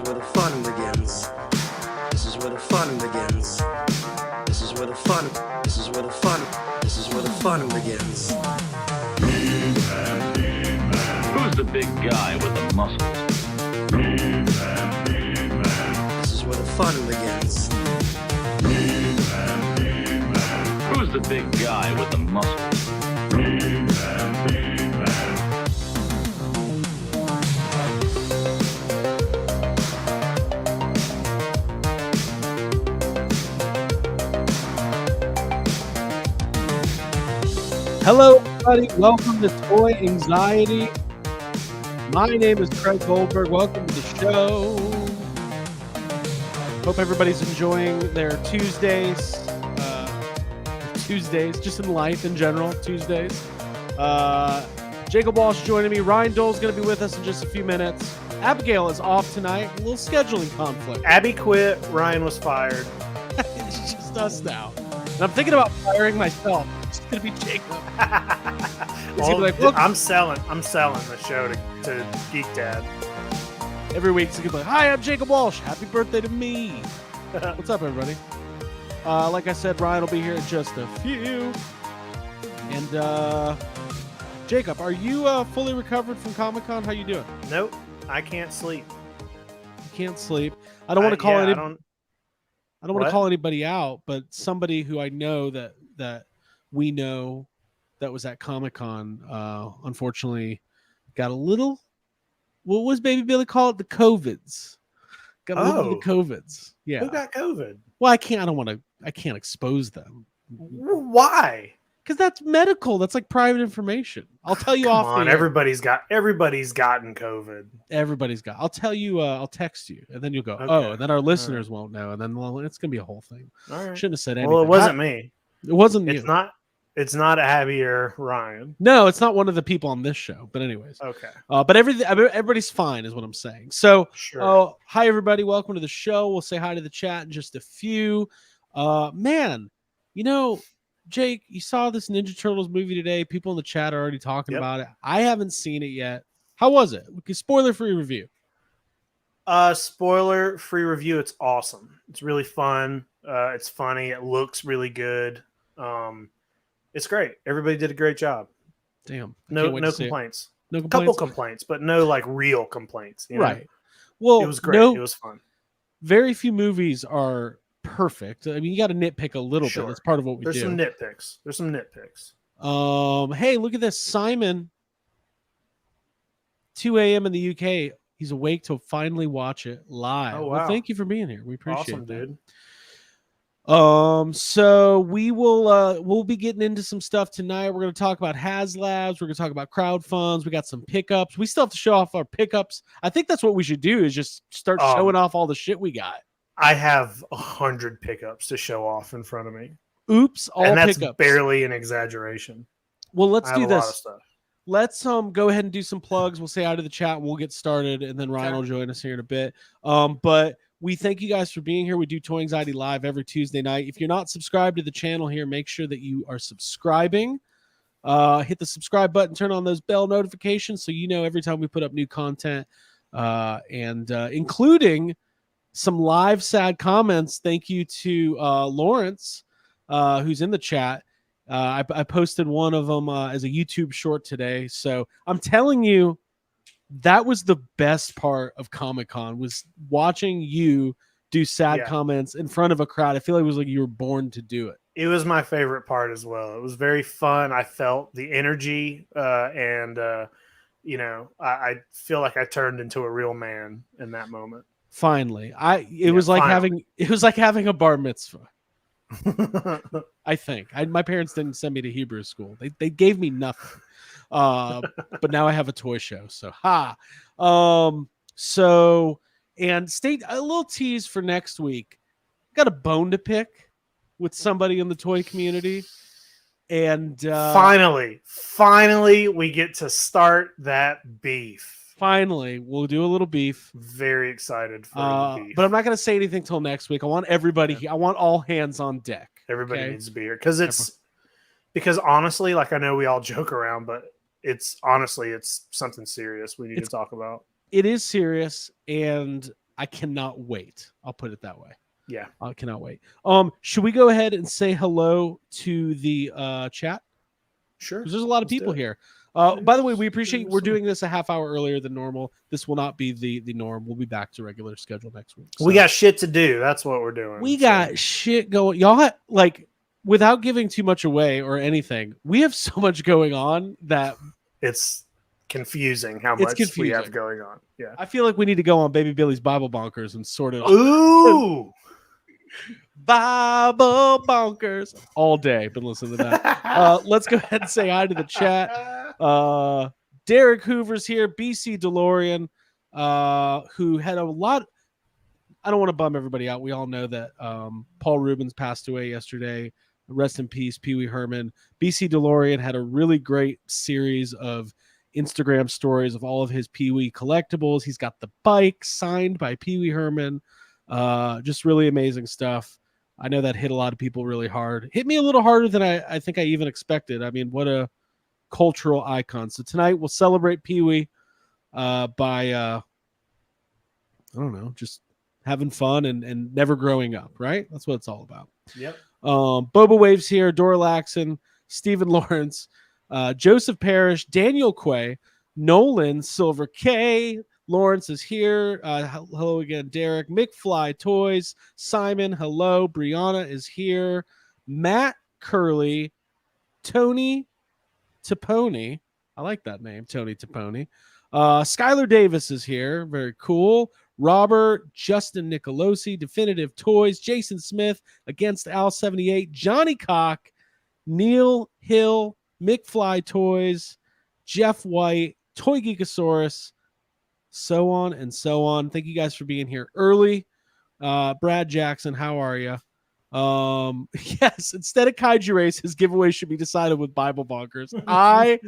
where the fun begins. This is where the fun begins. This is where the fun. This is where the fun. This is where the fun begins. Who's the big guy with the muscles? This is where the fun begins. Who's the big guy with the muscles? Hello, everybody. Welcome to Toy Anxiety. My name is Craig Goldberg. Welcome to the show. Hope everybody's enjoying their Tuesdays. Just in life in general, Tuesdays. Jacob Walsh joining me. Ryan Dole's going to be with us in just a few minutes. Abigail is off tonight. A little scheduling conflict. Abby quit. Ryan was fired. It's just us now. And I'm thinking about firing myself. It's going to be Jacob. Well, like, look, I'm selling the show to Geek Dad. every week, so like, hi, I'm Jacob Walsh. Happy birthday to me. What's up, everybody? Like I said, Ryan will be here in just a few. And Jacob, are you fully recovered from Comic-Con? How you doing? Nope, I can't sleep. You can't sleep. I don't want to call I I don't want to What? call anybody out, but somebody who I know that we know that was at Comic-Con, unfortunately, got a little. What was Baby Billy called? The COVIDs. Got a little of the COVIDs. Yeah. Who got COVID? Well, I can't expose them Why? because that's medical. That's like private information. I'll tell you Come off on, the air. everybody's gotten COVID. Everybody's got. I'll tell you. I'll text you, and then you'll go. Okay. Oh, and then our listeners won't know, and then it's gonna be a whole thing. All right. Shouldn't have said anything. Well, it wasn't me. It wasn't It's you. not. It's not Abby or Ryan. No, it's not one of the people on this show. But anyways, Okay. but everybody's fine, is what I'm saying. So, Sure. hi everybody, welcome to the show. We'll say hi to the chat in just a few. Man, Jake, you saw this Ninja Turtles movie today. People in the chat are already talking Yep. about it. I haven't seen it yet. How was it? Spoiler-free review. Spoiler-free review. It's awesome. It's really fun. It's funny. It looks really good. It's great. Everybody did a great job. Damn. I No can't wait to see it. complaints. No Couple complaints. complaints, but no like real complaints. You know? Right. Well, It was great. no, It was fun. very few movies are perfect. I mean, you got to nitpick a little bit. Sure. That's part of what we There's do. some nitpicks. Hey, look at this. Simon, 2 a.m. in the UK. He's awake to finally watch it live. Oh, Well, wow. thank you for being here. We appreciate Awesome, that. dude. So we will we'll be getting into some stuff tonight. We're going to talk about haslabs. We're going to talk about crowd funds. We got some pickups. We still have to show off our pickups. I think that's what we should do is just start showing off all the shit we got. I have 100 pickups to show off in front of me. Oops, all and that's pickups. barely an exaggeration. Well, let's I have do a lot of this. stuff. Let's go ahead and do some plugs. We'll say hi to the chat and we'll get started, and then Ryan Okay. will join us here in a bit. But we thank you guys for being here. We do Toy Anxiety Live every Tuesday night. If you're not subscribed to the channel here, make sure that you are subscribing. Hit the subscribe button, turn on those bell notifications so you know every time we put up new content, and including some live sad comments. Thank you to Lawrence, who's in the chat. I posted one of them as a YouTube short today. So I'm telling you, that was the best part of Comic-Con, was watching you do sad Yeah. comments in front of a crowd. I feel like it was like you were born to do it. It was my favorite part as well. It was very fun. I felt the energy, and I feel like I turned into a real man in that moment. Finally, it was like finally. having a bar mitzvah. I think my parents didn't send me to Hebrew school. They gave me nothing. But now I have a toy show. So and stay a little tease for next week. Got a bone to pick with somebody in the toy community. And finally, we get to start that beef. Finally, we'll do a little beef. Very excited for the beef. But I'm not going to say anything till next week. I want everybody here. I want all hands on deck. Everybody okay? needs to be here because honestly, like I know we all joke around, but it's something serious we need to talk about. It is serious, and I cannot wait. I'll put it that way. Yeah. I cannot wait. Should we go ahead and say hello to the chat? Sure. Because there's a lot of Let's do people it. here. By the way, we appreciate we're doing this a half hour earlier than normal. This will not be the norm. We'll be back to regular schedule next week. We got shit to do. That's what we're doing. We got shit going. Y'all like, without giving too much away or anything, we have so much going on that it's confusing how much we have going on. Yeah. I feel like we need to go on Baby Billy's Bible Bonkers and sort it out. Ooh. Bible Bonkers all day. Been listening to that. Let's go ahead and say hi to the chat. Derek Hoover's here. BC DeLorean, who had a lot. I don't want to bum everybody out. We all know that Paul Rubens passed away yesterday. Rest in peace, Pee Wee Herman. BC DeLorean had a really great series of Instagram stories of all of his Pee Wee collectibles. He's got the bike signed by Pee Wee Herman. Just really amazing stuff. I know that hit a lot of people really hard. Hit me a little harder than I think I even expected. I mean, what a cultural icon. So tonight we'll celebrate Pee Wee by I don't know, just having fun and never growing up, right? That's what it's all about. Yep. Boba Waves here, Dora Laxon, Stephen Lawrence, Joseph Parrish, Daniel Quay, Nolan, Silver K, Lawrence is here. Hello again, Derek. McFly Toys, Simon, hello. Brianna is here. Matt Curley, Tony Taponi. I like that name, Tony Taponi. Skylar Davis is here. Very cool. Robert, Justin Nicolosi, Definitive Toys, Jason Smith, Against Al 78, Johnny Cock, Neil Hill, McFly Toys, Jeff White, Toy Geekosaurus, so on and so on. Thank you guys for being here early. Brad Jackson, how are you? Yes, instead of Kaiju Race, his giveaway should be decided with Bible Bonkers. I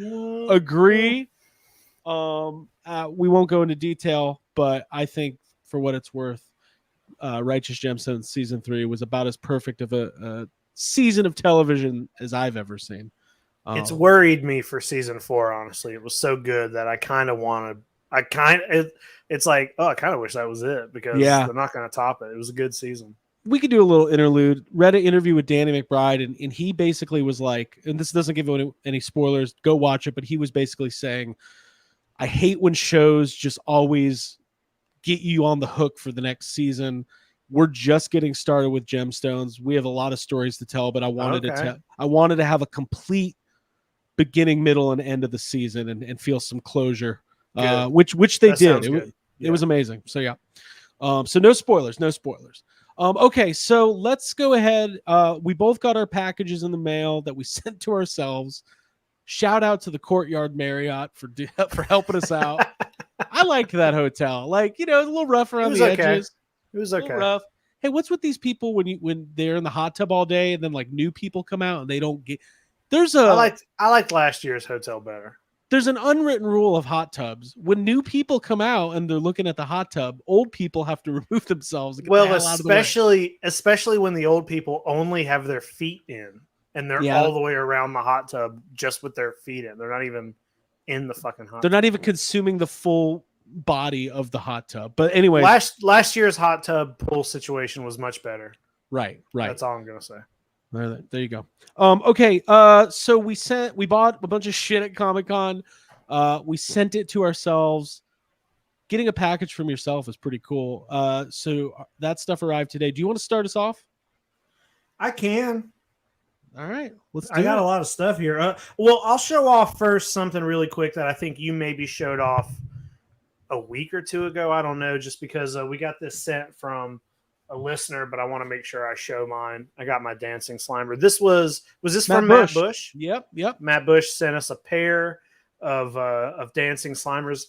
agree. We won't go into detail, but I think for what it's worth, Righteous Gemstones season 3 was about as perfect of a season of television as I've ever seen. It's worried me for season 4. Honestly, it was so good that I kind of wanted. It's like, oh, I kind of wish that was it because they're not going to top it. It was a good season. We could do a little interlude. Read an interview with Danny McBride, and he basically was like, and this doesn't give any spoilers, go watch it, but he was basically saying, I hate when shows just always get you on the hook for the next season. We're just getting started with Gemstones. We have a lot of stories to tell, but I wanted to have a complete beginning, middle, and end of the season and feel some closure, which they did. It was amazing. So yeah. So no spoilers. Okay, so let's go ahead. We both got our packages in the mail that we sent to ourselves. Shout out to the Courtyard Marriott for helping us out. I liked that hotel. Like, it was a little rough around the edges. It was okay. Rough. Hey, what's with these people when they're in the hot tub all day and then like new people come out and they don't get? I liked last year's hotel better. There's an unwritten rule of hot tubs. When new people come out and they're looking at the hot tub, old people have to remove themselves. And get the hell out of the way. Especially when the old people only have their feet in. And they're all the way around the hot tub just with their feet in. They're not even in the fucking hot tub. They're not even consuming the full body of the hot tub. But anyway. Last year's hot tub pool situation was much better. Right. That's all I'm going to say. There you go. Okay. So we bought a bunch of shit at Comic-Con. We sent it to ourselves. Getting a package from yourself is pretty cool. So that stuff arrived today. Do you want to start us off? I can. All right, I got a lot of stuff here. Well, I'll show off first something really quick that I think you maybe showed off a week or two ago. I don't know, just because we got this sent from a listener, but I want to make sure I show mine. I got my dancing Slimer. Was this from Matt Bush? Yep. Matt Bush sent us a pair of dancing Slimers.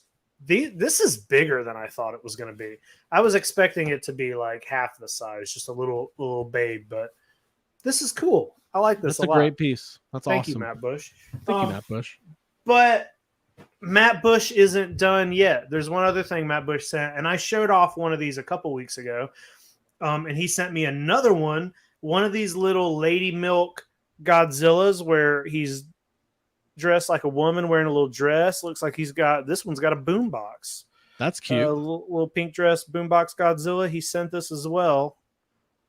This is bigger than I thought it was going to be. I was expecting it to be like half the size, just a little babe, but this is cool. I like this a lot. That's a great piece. That's awesome. Thank you, Matt Bush. Thank you, Matt Bush. But Matt Bush isn't done yet. There's one other thing Matt Bush sent, and I showed off one of these a couple weeks ago, and he sent me another one of these little Lady Milk Godzillas where he's dressed like a woman wearing a little dress. Looks like this one's got a boombox. That's cute. Little pink dress boombox Godzilla. He sent this as well.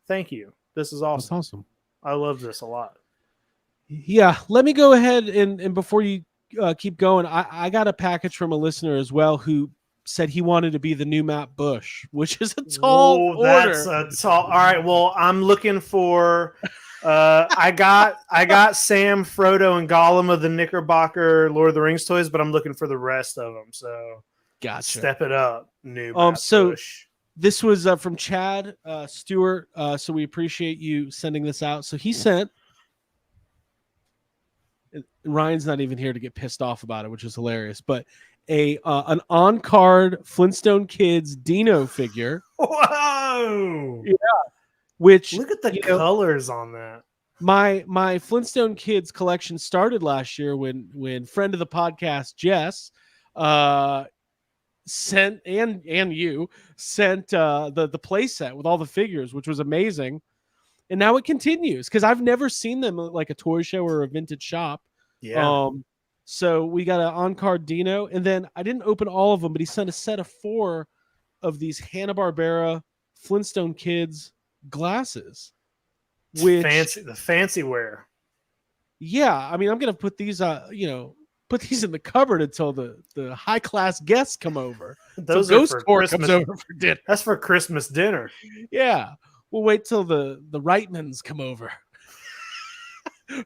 Thank you. This is That's awesome. awesome. I love this a lot. Yeah, let me go ahead and before you keep going, I got a package from a listener as well who said he wanted to be the new Matt Bush, which is a tall Whoa, order. that's a tall. All right, well, I'm looking for. I got Sam, Frodo, and Gollum of the Knickerbocker Lord of the Rings toys, but I'm looking for the rest of them. So Gotcha. step it up, new Matt so Bush. This was from Chad Stewart. So we appreciate you sending this out. So he sent. Ryan's not even here to get pissed off about it, which is hilarious. But an on-card Flintstone Kids Dino figure. Whoa! Yeah. Which Look at the colors on that. My Flintstone Kids collection started last year when friend of the podcast Jess sent and you sent the playset with all the figures, which was amazing. And now it continues because I've never seen them at like a toy show or a vintage shop. Yeah. So we got an on-card Dino, and then I didn't open all of them, but he sent a set of 4 of these Hanna-Barbera Flintstone Kids glasses. Which the fancy wear. Yeah, I mean, I'm gonna put these put these in the cupboard until the high class guests come over. Those so are Ghost for Tour Christmas. comes over for dinner. That's for Christmas dinner. Yeah, we'll wait till the Reitmans come over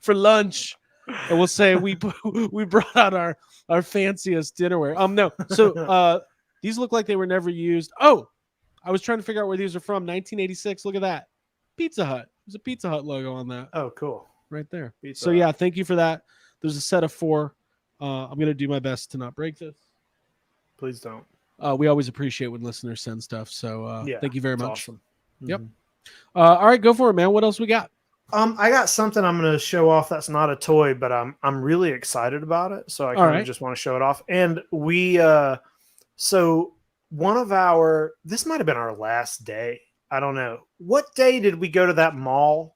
for lunch, and we'll say we brought out our fanciest dinnerware. No, so these look like they were never used. Oh, I was trying to figure out where these are from. 1986. Look at that, Pizza Hut. There's a Pizza Hut logo on that. Oh, cool. Right there. Pizza so Hut. Yeah, thank you for that. There's a set of 4. I'm gonna do my best to not break this. Please don't. We always appreciate when listeners send stuff. So thank you very much. Awesome. Yep. All right, go for it, man. What else we got? I got something I'm going to show off that's not a toy, but I'm really excited about it. So I kind of just want to show it off. And we so one of our this might have been our last day. I don't know. What day did we go to that mall?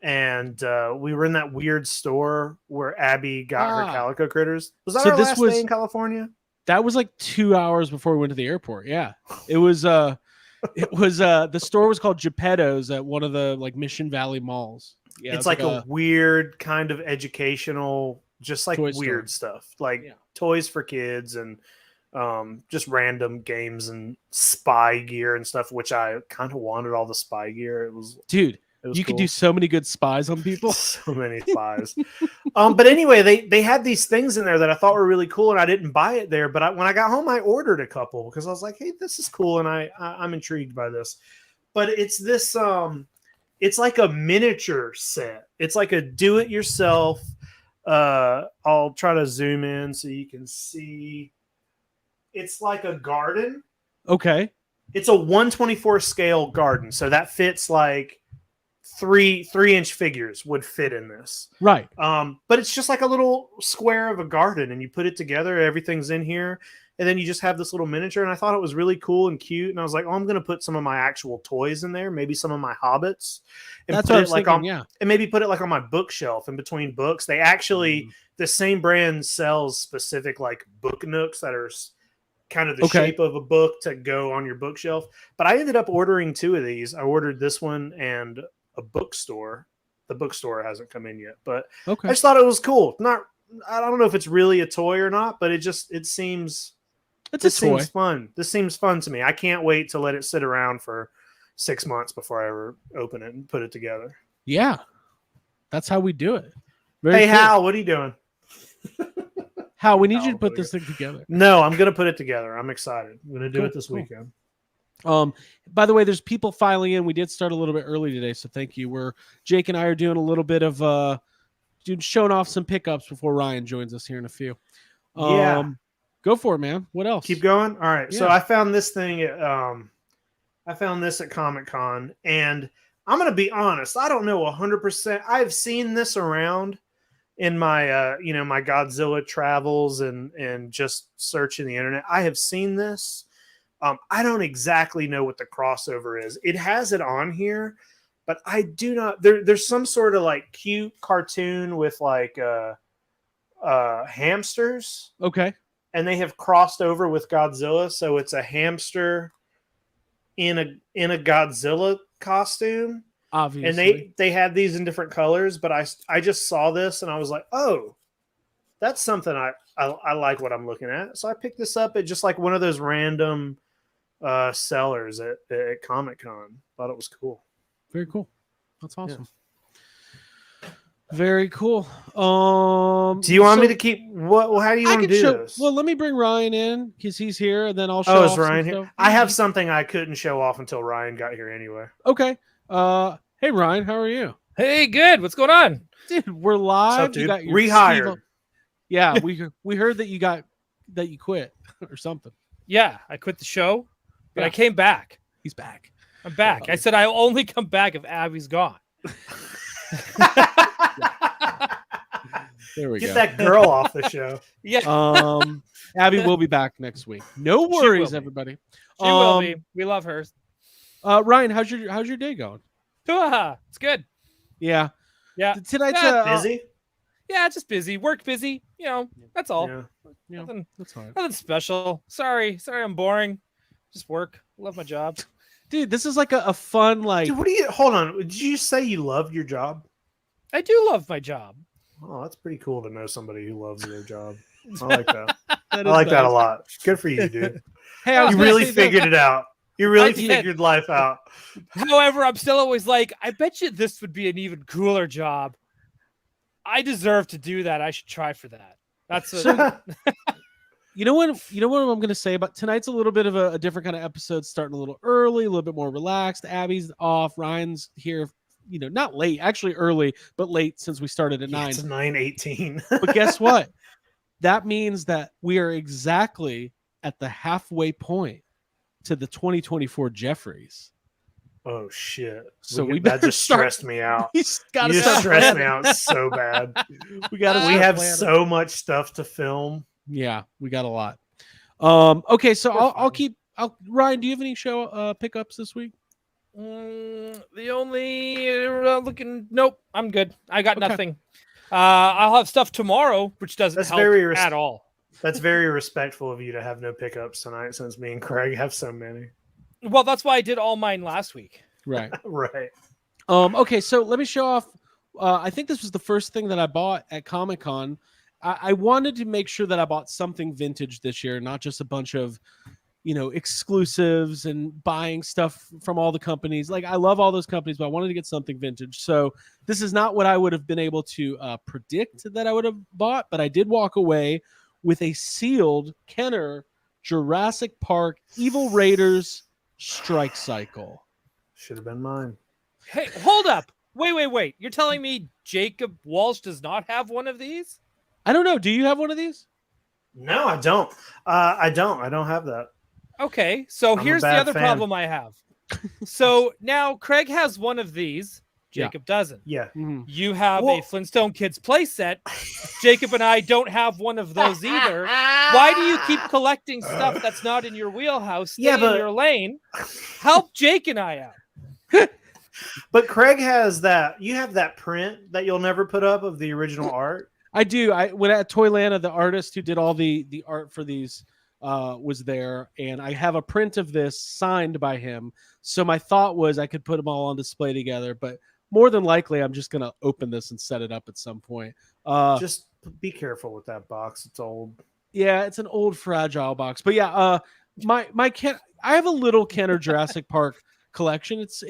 And we were in that weird store where Abby got her calico critters. Was that our last day in California? That was like 2 hours before we went to the airport. Yeah, it was. The store was called Geppetto's at one of the like Mission Valley malls. Yeah, it's like a weird kind of educational, just like weird stuff, like toys for kids and just random games and spy gear and stuff. Which I kind of wanted all the spy gear. You could do so many good spies on people. So many spies. But anyway, they had these things in there that I thought were really cool, and I didn't buy it there. But when I got home, I ordered a couple because I was like, "Hey, this is cool," and I'm intrigued by this. But it's this, it's like a miniature set. It's like a do-it-yourself. I'll try to zoom in so you can see. It's like a garden. Okay. It's a 1/24 scale garden, so that fits like. 3-inch figures would fit in this, right? But it's just like a little square of a garden, and you put it together. Everything's in here, and then you just have this little miniature. And I thought it was really cool and cute. And I was like, "Oh, I'm going to put some of my actual toys in there, maybe some of my Hobbits, and that's put what I it was like thinking, and maybe put it like on my bookshelf in between books." They actually the same brand sells specific like book nooks that are kind of the shape of a book to go on your bookshelf. But I ended up ordering 2 of these. I ordered this one and a bookstore. The bookstore hasn't come in yet, but I just thought it was cool. I don't know if it's really a toy or not, but it seems seems fun. This seems fun to me. I can't wait to let it sit around for 6 months before I ever open it and put it together. Yeah, that's how we do it. Hey, cool. Hal, what are you doing? Hal, we need you to put this thing together. No, I'm gonna put it together. I'm excited. I'm gonna do it this weekend. By the way, there's people filing in. We did start a little bit early today, so thank you. Jake and I are doing a little bit of showing off some pickups before Ryan joins us here in a few. Go for it, man. What else? Keep going. All right. Yeah. So I found this thing at Comic-Con, and I'm gonna be honest. I don't know 100%. I've seen this around in my my Godzilla travels and just searching the internet. I have seen this. I don't exactly know what the crossover is. It has it on here, but I do not. There's some sort of like cute cartoon with like hamsters. Okay. and they have crossed over with Godzilla, so it's a hamster in a Godzilla costume. Obviously. And they had these in different colors, but I just saw this and I was like, oh, that's something I like what I'm looking at. So I picked this up at just like one of those random sellers at Comic-Con. Thought it was cool. Very cool. That's awesome. Yeah. Very cool. Do you want me to keep what? Well, how do you want to do this? Well, let me bring Ryan in because he's here, and then I'll show. Oh, off is Ryan some here? stuff. I have something I couldn't show off until Ryan got here anyway. Okay. Hey Ryan, how are you? Hey, good. What's going on? Dude, we're live. What's up, dude? You got your rehired. Steve... Yeah, we heard that you quit or something. Yeah, I quit the show, but Yeah. I came back. He's back. I'm back. I said I'll only come back if Abby's gone. There we Get go. that girl off the show. Yeah, Abby will be back next week. No She worries, will be. everybody. she will be. We love her. Ryan, how's your day going? It's good. Yeah. Yeah. Tonight's Busy? Yeah, just busy. Work busy. You know, that's all. Yeah. Nothing, that's fine. nothing special. Sorry, I'm boring. Just work. Love my job. Dude, this is like a fun like. Dude, hold on? Did you say you love your job? I do love my job. Oh, that's pretty cool to know somebody who loves their job. I like that. I That like is that a nice. lot. Good for you, dude. Hey, I was You gonna really say figured it out. You really I did. figured life out. However, I'm still always like, I bet you this would be an even cooler job. I deserve to do that. I should try for that. That's You know what I'm going to say about tonight's a little bit of a different kind of episode, starting a little early, a little bit more relaxed. Abby's off. Ryan's here, not late, actually early, but late since we started at 9. It's 9:18. But guess what? That means that we are exactly at the halfway point to the 2024 Jeffries. Oh shit! So that just stressed me out. He's got You to just start stressed me out so bad. We got to. We have so much stuff to film. Yeah, we got a lot. Okay, so Ryan, do you have any show pickups this week? the only nope, I'm good. I got Okay. nothing. I'll have stuff tomorrow, which doesn't That's help very at all. That's very respectful of you to have no pickups tonight, since me and Craig have so many. Well, that's why I did all mine last week. Right. Right. Okay, so let me show off. I think this was the first thing that I bought at Comic-Con. I wanted to make sure that I bought something vintage this year, not just a bunch of, exclusives and buying stuff from all the companies. Like, I love all those companies, but I wanted to get something vintage. So this is not what I would have been able to predict that I would have bought, but I did walk away with a sealed Kenner Jurassic Park Evil Raiders Strike Cycle. Should have been mine. Hey, hold up. Wait. You're telling me Jacob Walsh does not have one of these? I don't know. Do you have one of these? No, I don't. I don't have that. Okay, so I'm a here's the bad other fan. problem I have. So now Craig has one of these. Jacob doesn't. Yeah. Mm-hmm. You have Well- a Flintstone Kids playset. Jacob and I don't have one of those either. Why do you keep collecting stuff that's not in your wheelhouse? Stay Yeah, but- in your lane. Help Jake and I out. But Craig has that. You have that print that you'll never put up of the original art. I do. When at Toylanta, the artist who did all the art for these was there, and I have a print of this signed by him. So my thought was I could put them all on display together, but more than likely I'm just gonna open this and set it up at some point. Just be careful with that box. It's old. Yeah, it's an old fragile box, but yeah, my Ken, I have a little Kenner Jurassic Park collection. It's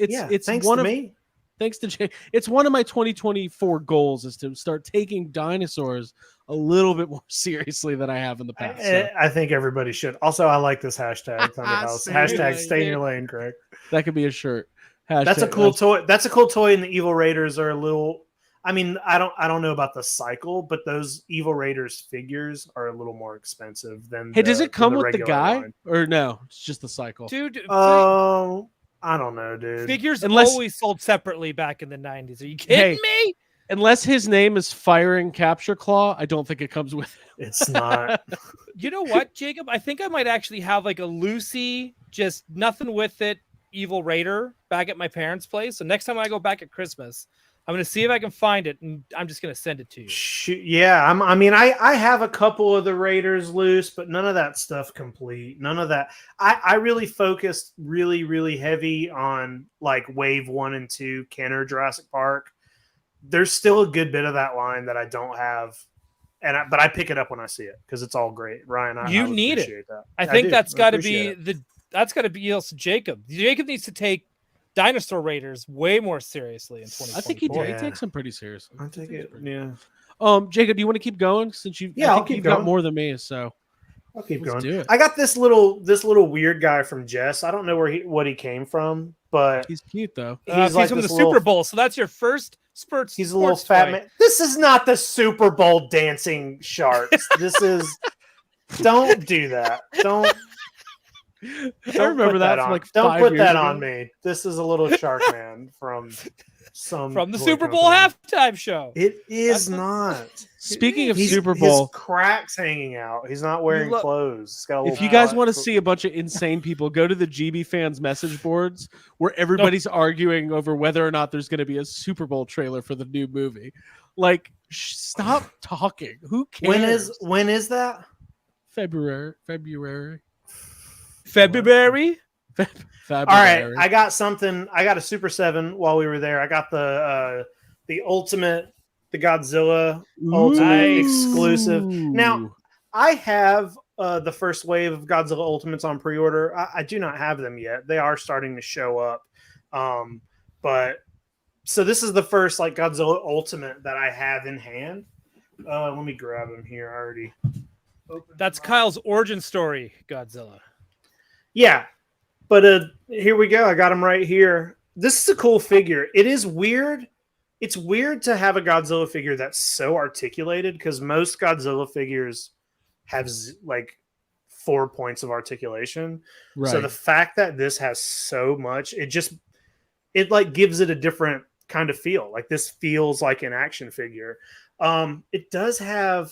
thanks one to of me. Thanks to Jay. It's one of my 2024 goals is to start taking dinosaurs a little bit more seriously than I have in the past. So I think everybody should. Also, I like this hashtag Thunderhouse. Stay in your Hashtag lane, stay in your dude. lane, Craig. that could be a shirt. That's a Hashtag- cool toy. That's a cool toy. And the Evil Raiders are a little. I mean, I don't know about the cycle, but those Evil Raiders figures are a little more expensive than. Hey, does it come with the regular guy line. or no? It's just the cycle. Dude, Oh, I don't know, dude. figures unless- always sold separately back in the 90s. Are you kidding me? Unless his name is Firing Capture Claw, I don't think it comes with it. It's not. You know what, Jacob? I think I might actually have like a Lucy, just nothing with it, Evil Raider back at my parents' place. So next time I go back at Christmas, I'm gonna see if I can find it, and I'm just gonna send it to you. Yeah, I have a couple of the Raiders loose, but none of that stuff complete. None of that. I really focused really heavy on like Wave 1 and 2, Kenner, Jurassic Park. There's still a good bit of that line that I don't have, but I pick it up when I see it because it's all great. Ryan, I You would need it. appreciate that. I think do. that's I got to appreciate be it. that's got to be also Jacob. Jacob needs to take Dinosaur Raiders way more seriously in 2024. I think he Yeah. takes them pretty seriously. I take it. Yeah, Jacob, do you want to keep going since you? Yeah, I I'll think keep you've got going. more than me, so I'll keep let's going. do it. I got this little weird guy from Jess. I don't know what he came from, but He's cute though. He's like from the this Super little- Bowl, so that's your first sports. He's a little sports fat toy. man. This is not the Super Bowl dancing sharks. This is. Don't do that. Don't I remember put that on. from like Don't 5 put years that ago. on me. This is a little shark man from the toy Super Bowl company. halftime show. It is That's not. Speaking of He's- Super Bowl, his cracks hanging out. He's not wearing look- clothes. He's got a if little you guys butt. want to see a bunch of insane people, go to the GB fans message boards where everybody's arguing over whether or not there's going to be a Super Bowl trailer for the new movie. Like, stop talking. Who cares? when is that? February. February. All right, I got something. I got a Super 7 while we were there. I got the Ultimate, the Godzilla Ultimate exclusive. Now, I have the first wave of Godzilla Ultimates on pre-order. I do not have them yet. They are starting to show up. But so this is the first like Godzilla Ultimate that I have in hand. Let me grab him here. I already opened That's them up. Kyle's origin story, Godzilla. Yeah. But here we go. I got him right here. This is a cool figure. It is weird. It's weird to have a Godzilla figure that's so articulated because most Godzilla figures have like 4 points of articulation. Right. So the fact that this has so much, it like gives it a different kind of feel. Like this feels like an action figure. It does have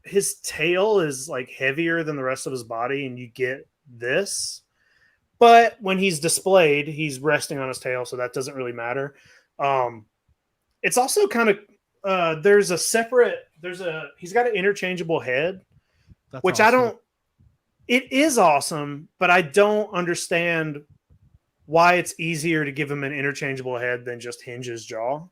his tail is like heavier than the rest of his body, and you get this. But when he's displayed, he's resting on his tail, so that doesn't really matter. It's also kind of he's got an interchangeable head, That's which awesome. it is awesome, but I don't understand why it's easier to give him an interchangeable head than just hinge his jaw.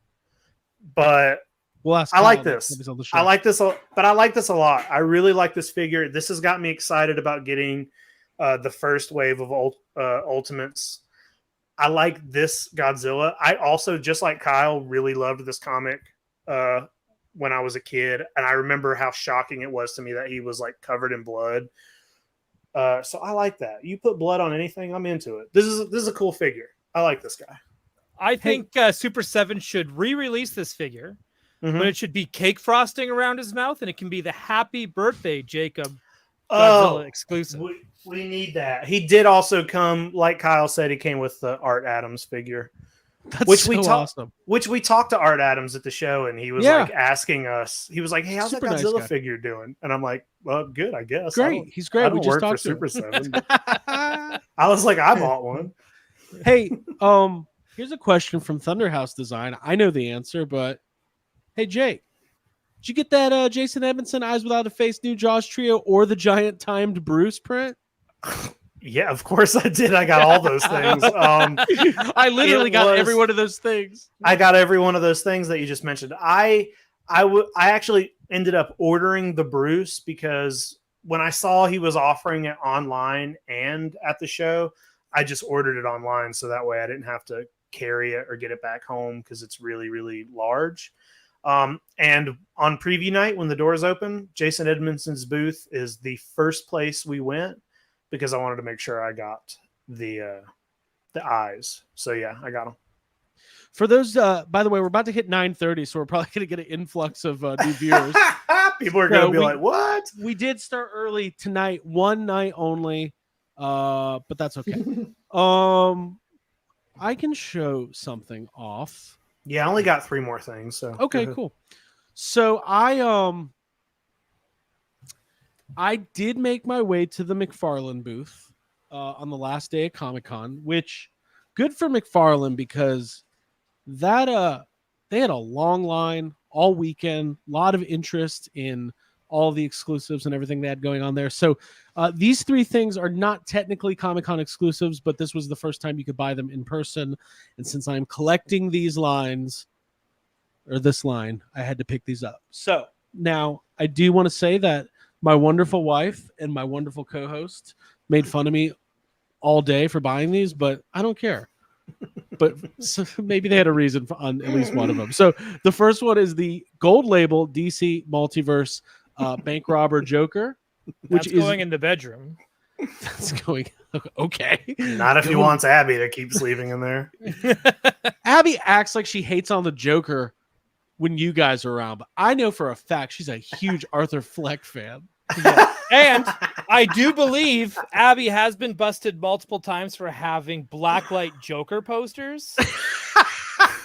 But We'll ask I like Kyle this. when he's on the show. I like this a lot. I really like this figure. This has got me excited about getting the first wave of Ultimates. I like this Godzilla. I also, just like Kyle, really loved this comic when I was a kid, and I remember how shocking it was to me that he was like covered in blood. So I like that. You put blood on anything, I'm into it. This is a cool figure. I like this guy. I think Super 7 should re-release this figure, Mhm. but it should be cake frosting around his mouth, and it can be the Happy Birthday Jacob Godzilla exclusive. We need that. He did also come, like Kyle said, he came with the Art Adams figure, That's which so we awesome. which we talked to Art Adams at the show, and he was Yeah. like asking us. He was like, "Hey, how's Super that nice Godzilla guy. figure doing?" And I'm like, "Well, good, I guess." Great. He's I great. don't We just work for talked to Super him. 7. I was like, I bought one. Hey, here's a question from Thunderhouse Design. I know the answer, but hey, Jake, did you get that Jason Edmondson Eyes Without a Face new Jaws trio or the giant timed Bruce print? Yeah, of course I did. I got all those things. I literally it got was- every one of those things. I got every one of those things that you just mentioned. I actually ended up ordering the Bruce because when I saw he was offering it online and at the show, I just ordered it online so that way I didn't have to carry it or get it back home because it's really, really large. And on preview night, when the doors open, Jason Edmondson's booth is the first place we went because I wanted to make sure I got the eyes. So yeah, I got them. For those, by the way, we're about to hit 9:30, so we're probably going to get an influx of new viewers. People are going to No, be we- like, what? We did start early tonight, one night only, but that's okay. I can show something off. Yeah, I only got 3 more things. So Okay, cool. So I did make my way to the McFarlane booth on the last day of Comic-Con, which good for McFarlane because that they had a long line all weekend, a lot of interest in all the exclusives and everything they had going on there. So these 3 things are not technically Comic-Con exclusives, but this was the first time you could buy them in person. And since I'm collecting these lines, or this line, I had to pick these up. So now I do want to say that my wonderful wife and my wonderful co-host made fun of me all day for buying these, but I don't care. But so maybe they had a reason on at least one of them. So the first one is the gold label DC Multiverse Bank Robber Joker, which That's going in the bedroom. That's going okay. Not if he wants Abby to keep sleeping in there. Abby acts like she hates on the Joker when you guys are around, but I know for a fact she's a huge Arthur Fleck fan. And I do believe Abby has been busted multiple times for having blacklight Joker posters in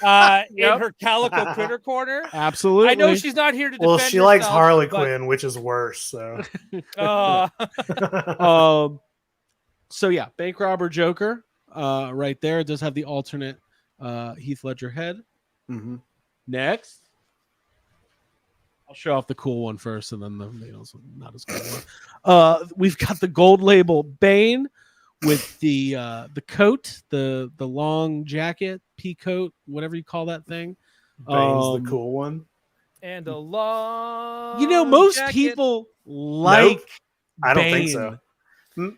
her Calico Critter Corner. Absolutely. I know she's not here to defend Well, she likes herself, Harley but- Quinn, which is worse. So, So yeah, Bank Robber Joker, right there. It does have the alternate Heath Ledger head. mm-hmm. Next, I'll show off the cool one first, and then the not as cool one. We've got the gold label Bane with the coat, the long jacket, pea coat, whatever you call that thing. Bane's the cool one. And a long. Most jacket. people like. I don't think Bane. so.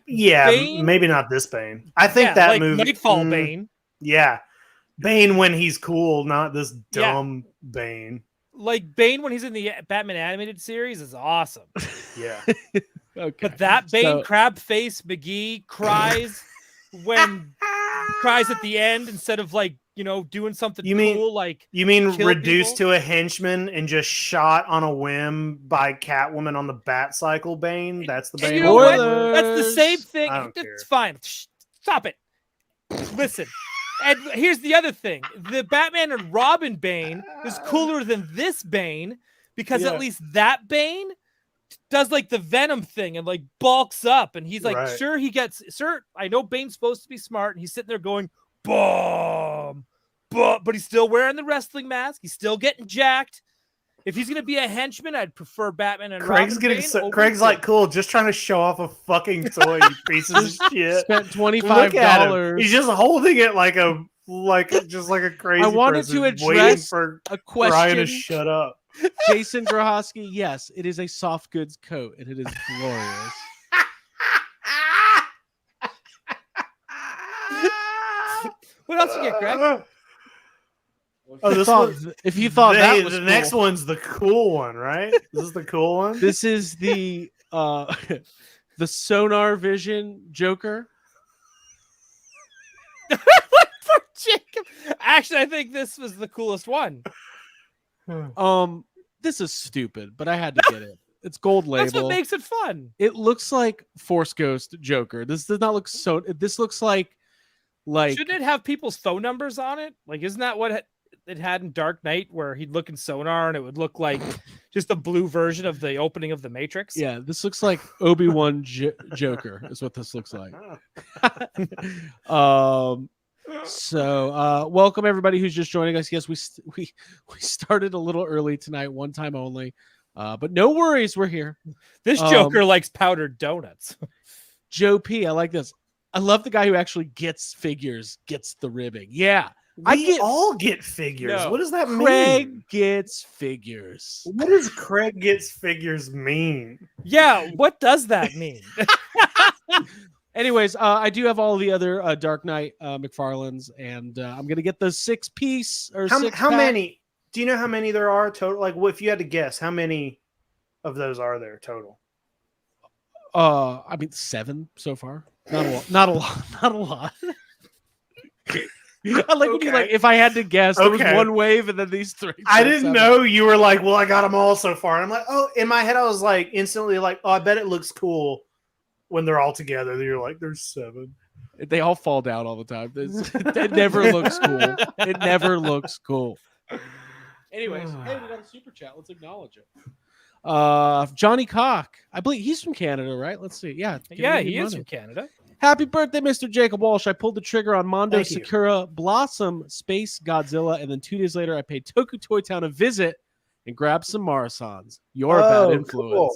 Yeah, Bane? maybe not this Bane. I think that like movie. Nightfall Bane. Yeah, Bane when he's cool, not this Yeah. dumb Bane. Like Bane when he's in the Batman animated series is awesome. Yeah, Okay. But that Bane So- crab face McGee cries cries at the end instead of doing something You mean- cool like you mean Kill reduced people? to a henchman and just shot on a whim by Catwoman on the Bat Cycle Bane? That's the and Bane. you know what? Spoilers. That's the same thing. I don't It's care. fine. Shh, stop it. Listen. And here's the other thing. The Batman and Robin Bane is cooler than this Bane because Yeah. at least that Bane does like the Venom thing and like bulks up and he's like, Right. sure, I know Bane's supposed to be smart and he's sitting there going, boom, but he's still wearing the wrestling mask. He's still getting jacked. If he's gonna be a henchman, I'd prefer Batman and Craig's Robin getting Bane so, over Craig's the- like, cool, just trying to show off a fucking toy, you pieces of shit. Spent Look $25. at him. He's just holding it like a crazy. I wanted to person waiting address for a Ryan to question. shut up. Jason Grohowski, yes, it is a soft goods coat and it is glorious. What else you get, Greg? Oh, this Thought- one- if you thought that was the cool. next one's the cool one, right? This is the cool one. This is the the Sonar Vision Joker. For Jacob. Actually, I think this was the coolest one. This is stupid, but I had to get it. It's gold That's what label. makes it fun. It looks like Force Ghost Joker. This does not look so. This looks like Shouldn't it have people's phone numbers on it? Like, isn't that what it had in Dark Knight, where he'd look in sonar and it would look like just a blue version of the opening of the Matrix? yeah. This looks like Obi-Wan Joker is what this looks like. So welcome everybody who's just joining us. Yes, we started a little early tonight, one time only, but no worries, we're here. This Joker likes powdered donuts. Joe P, I like this. I love the guy who actually gets figures, gets the ribbing. Yeah, We all get figures. No, What does that Craig mean? gets figures. What does Craig gets figures mean? Yeah, what does that mean? Anyways, I do have all the other Dark Knight McFarlanes, and I'm gonna get the 6-piece or How six-pack. many? Do you know how many there are total? Like, if you had to guess, how many of those are there total? I mean 7 so far. Not a lot. Not a lot. Not a lot. I like when you like. If I had to guess, there was Okay. one wave, and then these 3. I so didn't 7. know you were like, well, I got them all so far. And I'm like, oh, in my head, I was like, instantly like, oh, I bet it looks cool when they're all together. Then you're like, there's 7. They all fall down all the time. It never looks cool. It never looks cool. Anyways, hey, we got a super chat. Let's acknowledge it. Johnny Cock, I believe he's from Canada, right? Let's see. Yeah, Yeah, Canadian he is money. from Canada. Happy birthday, Mr. Jacob Walsh. I pulled the trigger on Mondo Thank you. Sakura Blossom Space Godzilla, and then 2 days later, I paid Toku Toy Town a visit and grabbed some Marisons. You're a bad Oh, influence. cool.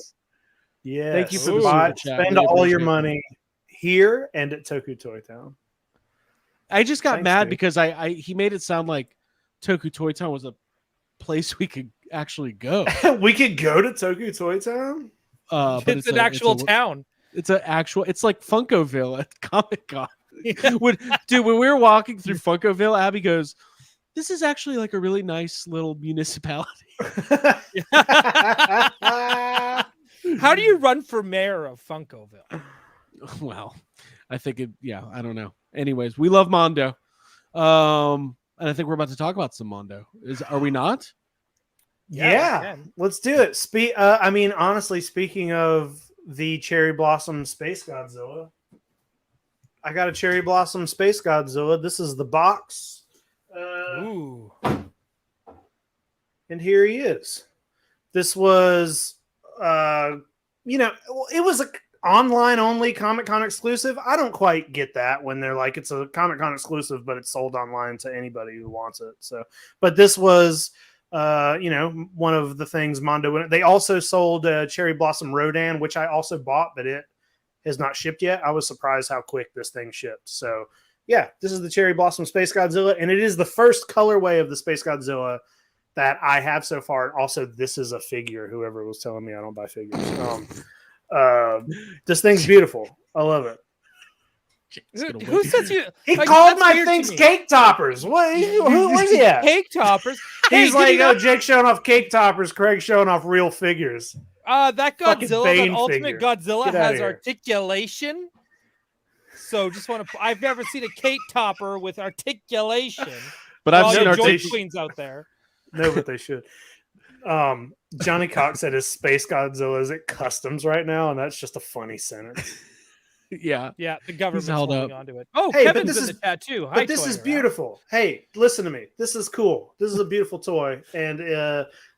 Yeah. Thank you for the super chat. Spend Really all your appreciate it. money here and at Toku Toy Town. I just got Thanks, mad dude. because he made it sound like Toku Toy Town was a place we could actually go. We could go to Toku Toy Town? But It's an actual town. It's an actual. It's like Funkoville at Comic Con. Yeah. When we were walking through Funkoville, Abby goes, "This is actually like a really nice little municipality." How do you run for mayor of Funkoville? Well, I think it. Yeah, I don't know. Anyways, we love Mondo, and I think we're about to talk about some Mondo. Are we not? Yeah, let's do it. I mean, honestly, speaking of the Cherry Blossom Space Godzilla, I got a Cherry Blossom Space Godzilla. This is the box. Ooh. And here he is. This was, it was a online only Comic Con exclusive. I don't quite get that when they're like, it's a Comic Con exclusive, but it's sold online to anybody who wants it. So, but this was, one of the things Mondo. They also sold Cherry Blossom Rodan, which I also bought, but it has not shipped yet. I was surprised how quick this thing shipped. So, yeah, this is the Cherry Blossom Space Godzilla, and it is the first colorway of the Space Godzilla that I have so far. And also, this is a figure. Whoever was telling me I don't buy figures. This thing's beautiful. I love it. Who says you? He like, called that's my weird to things me. cake toppers. What? Where's he at? Cake toppers. He's Hey, like, you know, oh, Jake showing off cake toppers. Craig showing off real figures. that fucking Godzilla, Bane that Ultimate figure. Godzilla Get outta has here. articulation. So just want to. I've never seen a cake topper with articulation. But All I've you seen joint articulation. queens out there. No, but they should. Johnny Cox said his Space Godzilla is at customs right now, and that's just a funny sentence. Yeah, Yeah, the government's held holding up. onto it. Oh, Hey, but Kevin's this in is- the chat too. Hi, But this Toy is Rat. beautiful. Hey, listen to me. This is cool. This is a beautiful toy, and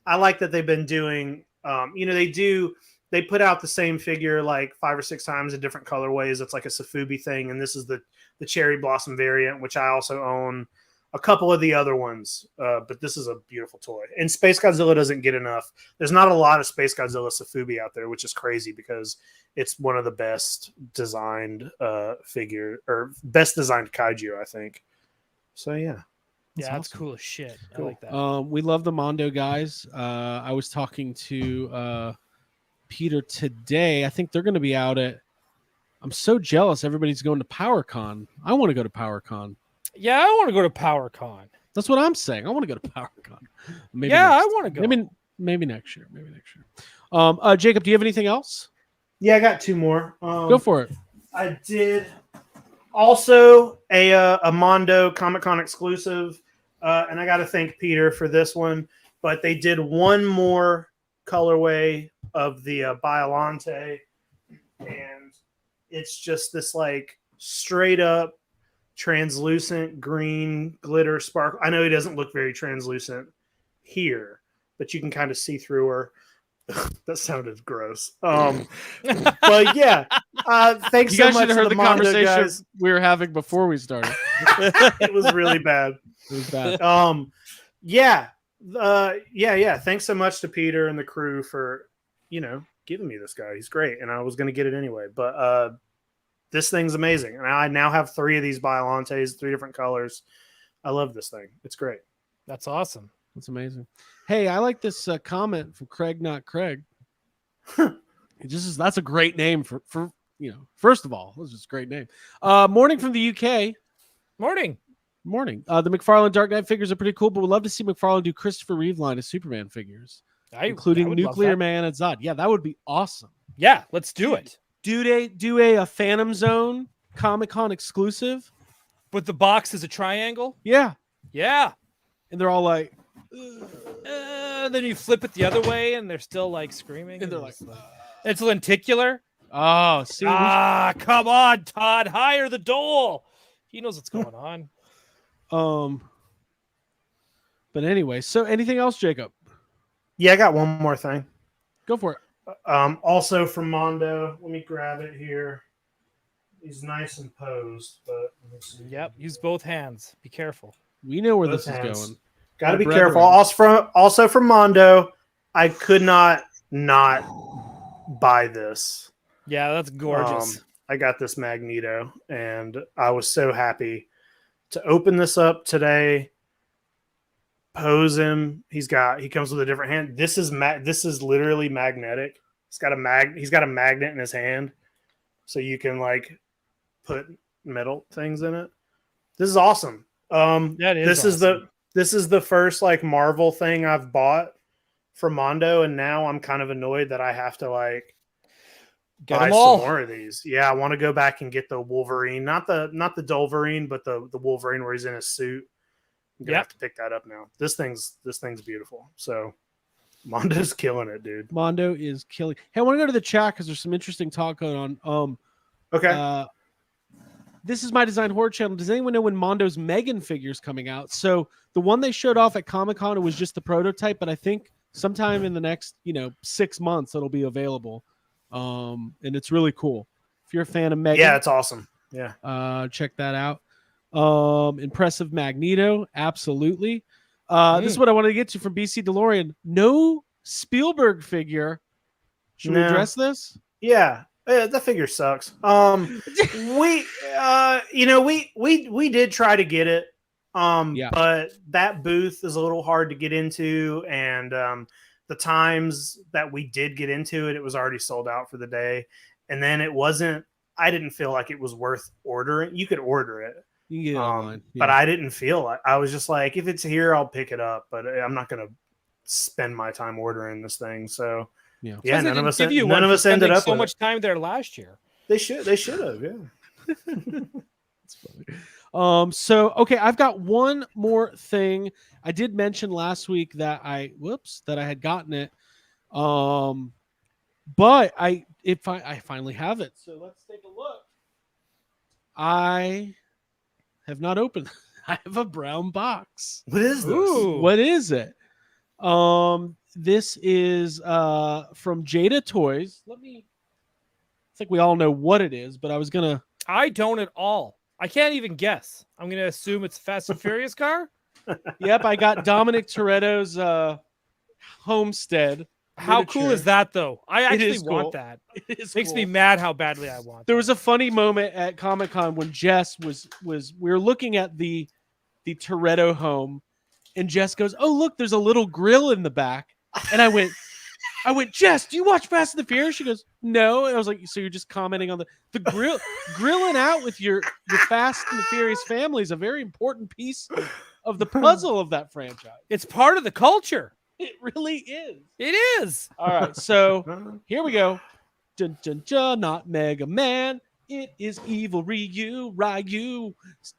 I like that they've been doing. They put out the same figure like 5 or 6 times in different colorways. It's like a Safubi thing, and this is the Cherry Blossom variant, which I also own. A couple of the other ones, but this is a beautiful toy. And Space Godzilla doesn't get enough. There's not a lot of Space Godzilla Safubi out there, which is crazy because it's one of the best designed best designed kaiju, I think. So yeah, Yeah, that's awesome. cool as shit. I Cool. like that. We love the Mondo guys. I was talking to Peter today. I think they're going to be out at. I'm so jealous. Everybody's going to PowerCon. I want to go to PowerCon. Yeah, I want to go to PowerCon. That's what I'm saying. I want to go to PowerCon. Maybe Yeah, I next- want to go. Maybe next year. Maybe next year. Jacob, do you have anything else? yeah. I got 2 more. Go for it. I did also a Mondo Comic Con exclusive, and I got to thank Peter for this one. But they did one more colorway of the Biolante, and it's just this like straight up translucent green glitter sparkle. I know he doesn't look very translucent here, but you can kind of see through her. That sounded gross. But yeah, thanks You so guys much should have to heard the Mondo conversation guys. we were having before we started. It was really bad. It was bad. Yeah. Thanks so much to Peter and the crew for giving me this guy. He's great, and I was going to get it anyway. But this thing's amazing, and I now have 3 of these Biolantes, 3 different colors. I love this thing. It's great. That's awesome. That's amazing. Hey, I like this comment from Craig, not Craig. That's a great name for first of all, this is a great name. Morning from the UK. Morning. Morning. The McFarlane Dark Knight figures are pretty cool, but we'd love to see McFarlane do Christopher Reeve line of Superman figures, including would love Nuclear that. Man and Zod. Yeah, that would be awesome. Yeah, let's do it. Do they do a Phantom Zone Comic-Con exclusive? But the box is a triangle. Yeah. Yeah. And they're all like, Then you flip it the other way, and they're still like screaming. and they're like, it's lenticular. oh, see, Come on, Todd, hire the dole. He knows what's going on. But anyway, so anything else, Jacob? Yeah, I got one more thing. Go for it. Also from Mondo. Let me grab it here. He's nice and posed, but let me see. Yep. Use both hands. Be careful. We know where Both this hands. is going. Got to My be brethren. careful. Also from Mondo, I could not buy this. Yeah, that's gorgeous. I got this Magneto, and I was so happy to open this up today. Pose him. He comes with a different hand. This is literally magnetic. He's got a magnet in his hand, so you can like put metal things in it. This is awesome. That is this is the first like Marvel thing I've bought from Mondo, and now I'm kind of annoyed that I have to like Get buy them all. some more of these. Yeah, I want to go back and get the Wolverine, not the Dolverine, but the Wolverine where he's in a suit. I'm gonna have to pick that up now. This thing's beautiful. So Mondo's killing it, dude. Mondo is killing. Hey, I want to go to the chat because there's some interesting talk going on. Okay. This is my design horror channel. Does anyone know when Mondo's Megan figure is coming out? So the one they showed off at Comic-Con, it was just the prototype, but I think sometime in the next 6 months it'll be available. And it's really cool. If you're a fan of Megan, Yeah, it's awesome. Yeah. check that out. Impressive Magneto, absolutely. This is what I wanted to get to from BC DeLorean. No Spielberg figure. Should we address this? Yeah. The figure sucks. We did try to get it. But that booth is a little hard to get into, and the times that we did get into it, it was already sold out for the day. And then I didn't feel like it was worth ordering. You could order it. You can get it online. But I didn't feel like, I was just like, if it's here, I'll pick it up, but I'm not going to spend my time ordering this thing. So yeah, none of us ended up so with much time there last year. They should have. Yeah. It's funny. So okay, I've got one more thing. I did mention last week that I had gotten it. But I finally have it. So let's take a look. I have not opened. I have a brown box. What is this? Ooh. What is it? This is from Jada Toys. I think we all know what it is, but I don't at all. I can't even guess. I'm gonna assume it's a Fast and Furious car. Yep, I got Dominic Toretto's homestead. How cool is that, though? I actually is want cool. that. It is Makes cool. me mad how badly I want. There was a funny moment at Comic-Con when Jess was we were looking at the Toretto home, and Jess goes, "Oh, look, there's a little grill in the back." And I went, "Jess, do you watch Fast and the Furious?" She goes, "No." And I was like, "So you're just commenting on the grill, grilling out with your Fast and the Furious family is a very important piece of the puzzle of that franchise. It's part of the culture. It really is. It is. All right, so here we go. Dun, dun, dun, not Mega Man. It is evil Ryu.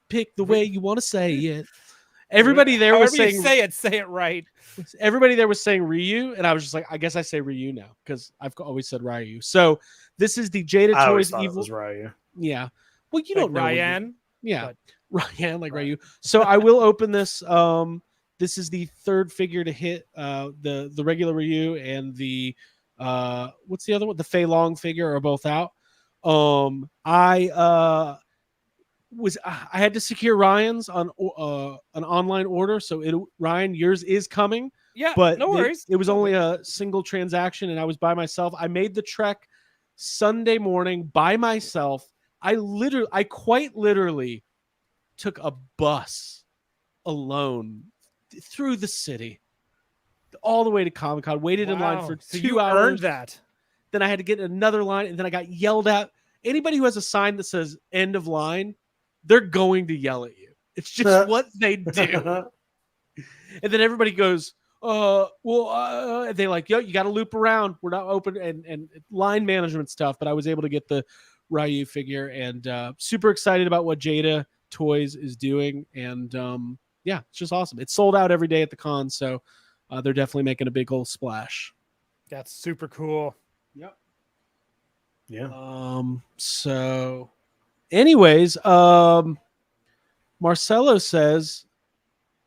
Pick the way you want to say it. Everybody there was However saying you say it right. Everybody there was saying Ryu, and I was just like, I guess I say Ryu now because I've always said Ryu. So this is the Jada I always Toys thought evil. it was Ryu. Yeah. Well, you Like don't know. Ryan. Yeah. but- Ryan, like Ryu. So I will open this. This is the third figure to hit the regular Ryu and the what's the other one? The Fei Long figure are both out. I had to secure Ryan's on an online order, so Ryan, yours is coming. Yeah, But no worries. it was only a single transaction, and I was by myself. I made the trek Sunday morning by myself. I quite literally took a bus alone through the city all the way to Comic-Con, waited in line for So 2 you hours. earned that. Then I had to get another line, and then I got yelled at. Anybody who has a sign that says end of line, they're going to yell at you. It's just what they do. And then everybody goes, and they like, yo, you got to loop around. We're not open, and line management stuff. But I was able to get the Ryu figure, and super excited about what Jada Toys is doing. And yeah, it's just awesome. It's sold out every day at the con, so they're definitely making a big old splash. That's super cool. Yep. Yeah. So anyways, Marcelo says,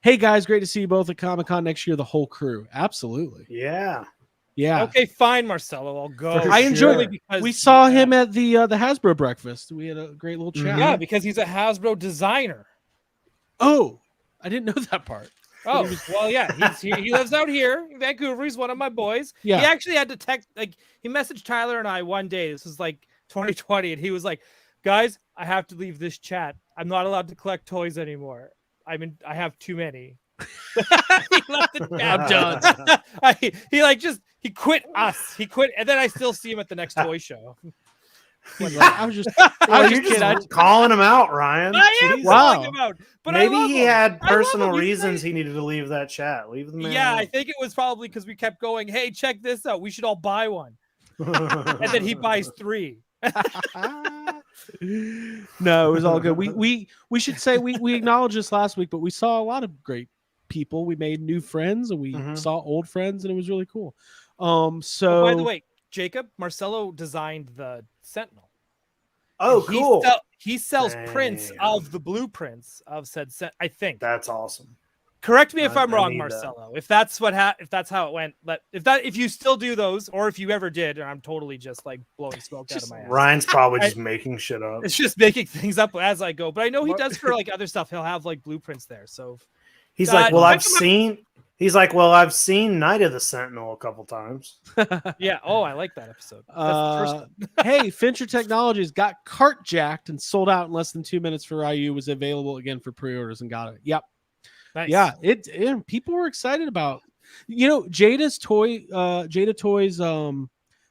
"Hey guys, great to see you both at Comic-Con next year, the whole crew." Absolutely. Yeah. Yeah. Okay, fine, Marcelo. I'll go. For I enjoyed sure. it. because We saw him at the Hasbro breakfast. We had a great little chat. Yeah, because he's a Hasbro designer. Oh, I didn't know that part. Oh, well, yeah, he lives out here in Vancouver. He's one of my boys. Yeah. He actually had to text, like, he messaged Tyler and I one day. This was like 2020, and he was like, "Guys, I have to leave this chat. I'm not allowed to collect toys anymore. I have too many." He left the chat. I'm done. He quit us. He quit, and then I still see him at the next toy show. I was just, You're just calling him out, Ryan. I am Jeez. calling him out, but Maybe I love he him. had I love personal him. He's reasons nice. he needed to leave that chat. Leave the man. Yeah, I alone. think it was probably because we kept going, "Hey, check this out. We should all buy one." And then he buys 3. No, it was all good. We should say we acknowledged this last week, but we saw a lot of great people. We made new friends and we saw old friends, and it was really cool. So By the way, Jacob, Marcelo designed the Sentinel. Oh, And cool. He sells prints Damn. of the blueprints of said set. I think. That's awesome. Correct me if I'm I wrong, need that. Marcelo. If that's if that's how it went. If you still do those, or if you ever did, and I'm totally just like blowing smoke out of my ass. Ryan's probably just making shit up. It's just making things up as I go. But I know he does for like other stuff. He'll have like blueprints there. So He's like, well, check I've him out. seen. He's like, well, I've seen Night of the Sentinel a couple times. yeah. Oh, I like that episode. That's the first one. Hey, Fincher Technologies got cart jacked and sold out in less than 2 minutes for Ryu. Was available again for pre-orders and got it. Yep. Nice. Yeah, people were excited about. Jada Toys.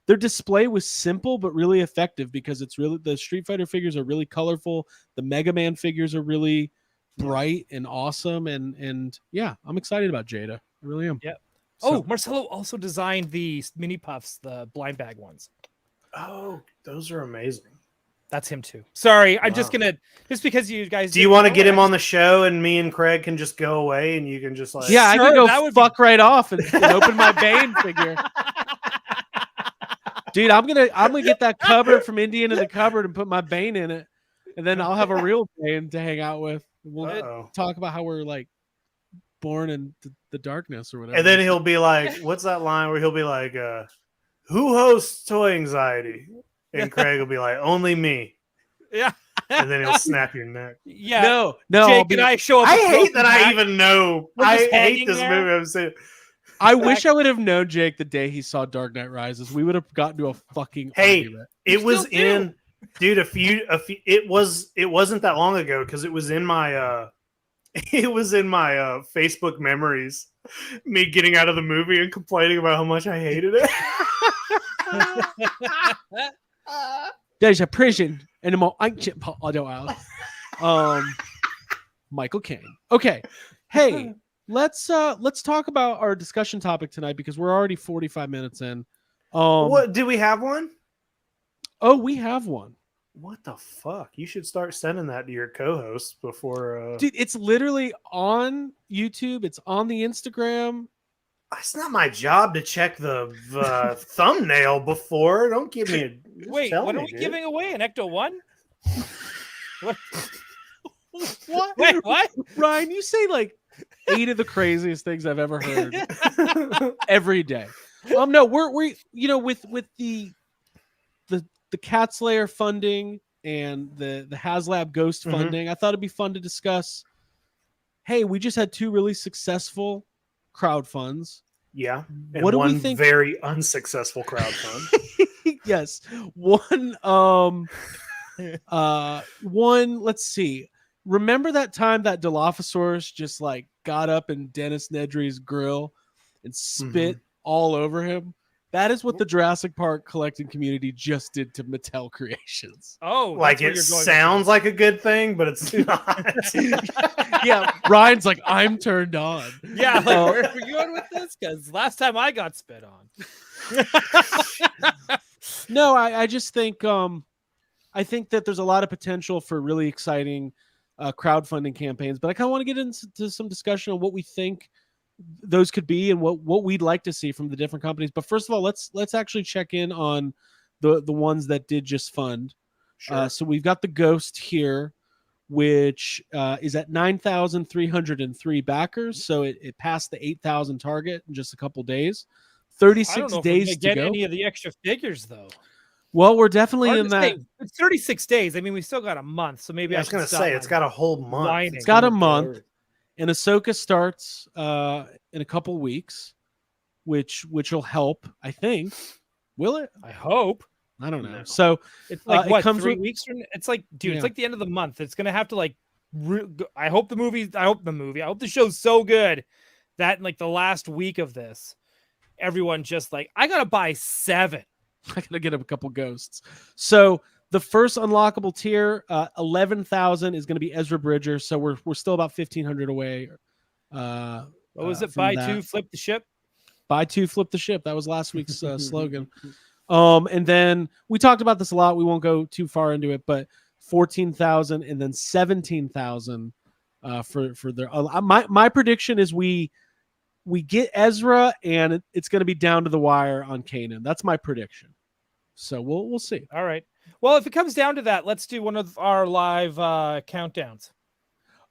Their display was simple but really effective because it's really the Street Fighter figures are really colorful. The Mega Man figures are really bright and awesome, and yeah, I'm excited about Jada. I really am. Yeah. So- Marcelo also designed the mini puffs, the blind bag ones. Oh, those are amazing. That's him too. Sorry, I'm just Wow. gonna because you guys. Do you want to get him on the show and me and Craig can just go away and you can just like Yeah, I Sure, could go that would fuck right off and open my Bane figure. Dude, I'm gonna get that cupboard from Indian in the cupboard and put my Bane in it, and then I'll have a real Bane to hang out with. We'll Uh-oh. talk about how we're like born in the darkness or whatever. And then he'll be like, what's that line where he'll be like, who hosts Toy Anxiety? And Craig will be like, only me. Yeah. And then he'll snap your neck. Yeah. no, I'll Jake be- and I show up. I with hate broken that I back. even know. We're I just hate hanging this there. movie. I'm saying, I wish I would have known Jake the day he saw Dark Knight Rises. We would have gotten to a fucking Hey, argument. it You was still do. in, dude. It wasn't that long ago because it was in my Facebook memories. Me getting out of the movie and complaining about how much I hated it. There's a prison in a more ancient part of the world. Michael Caine. Okay. Hey, let's talk about our discussion topic tonight because we're already 45 minutes in. What do we have one? Oh, we have one. What the fuck? You should start sending that to your co-hosts before. Dude, it's literally on YouTube. It's on the Instagram. It's not my job to check the thumbnail before. Don't give me a. just Wait, tell what are me, we dude. giving away? An Ecto 1? What? What? Wait, what? Ryan, you say like 8 of the craziest things I've ever heard every day. No, we're with the Cat Slayer funding and the HasLab Ghost Mhm. funding. I thought it'd be fun to discuss. Hey, we just had 2 really successful crowd funds. Yeah. And What do we one think- very unsuccessful crowd fund. Yes, one. Let's see. Remember that time that Dilophosaurus just like got up in Dennis Nedry's grill and spit all over him? That is what the Jurassic Park collecting community just did to Mattel Creations. Oh, Like that's where it you're going with sounds like a good thing, but it's not. Yeah, Ryan's like, I'm turned on. this. Yeah, like, where are you going with this? Because last time I got spit on. No, I just think I think that there's a lot of potential for really exciting crowdfunding campaigns, but I kind of want to get into some discussion on what we think those could be and what we'd like to see from the different companies. But first of all, let's actually check in on the ones that did just fund. Sure. So we've got the Ghost here, which is at 9,303 backers. So it passed the 8,000 target in just a couple days. I don't 36 know if we're days gonna to get go. any of the extra figures though. Well, we're definitely Hard in to that. say. It's 36 days. I mean, we still got a month, so maybe Yeah, I I was should gonna stop say it's my got a whole month. whining. It's got a gonna month. go. And Ahsoka starts in a couple weeks, which will help, I think. Will it? I hope. I don't know. No. So It's like it what, comes 3 with- weeks from? It's like, dude, Yeah. it's like the end of the month. It's gonna have to like. I hope the movie. I hope the show's so good that in like the last week of this, everyone just like, I gotta buy 7. I gotta get a couple ghosts. So the first unlockable tier, 11,000 is going to be Ezra Bridger. So we're still about 1,500 away. What was it? from Buy that. 2, flip the ship. Buy 2, flip the ship. That was last week's slogan. And then we talked about this a lot. We won't go too far into it, but 14,000 and then 17,000 for their. My prediction is we get Ezra and it's going to be down to the wire on Kanan. That's my prediction. So we'll see. All right. Well, if it comes down to that, let's do one of our live countdowns.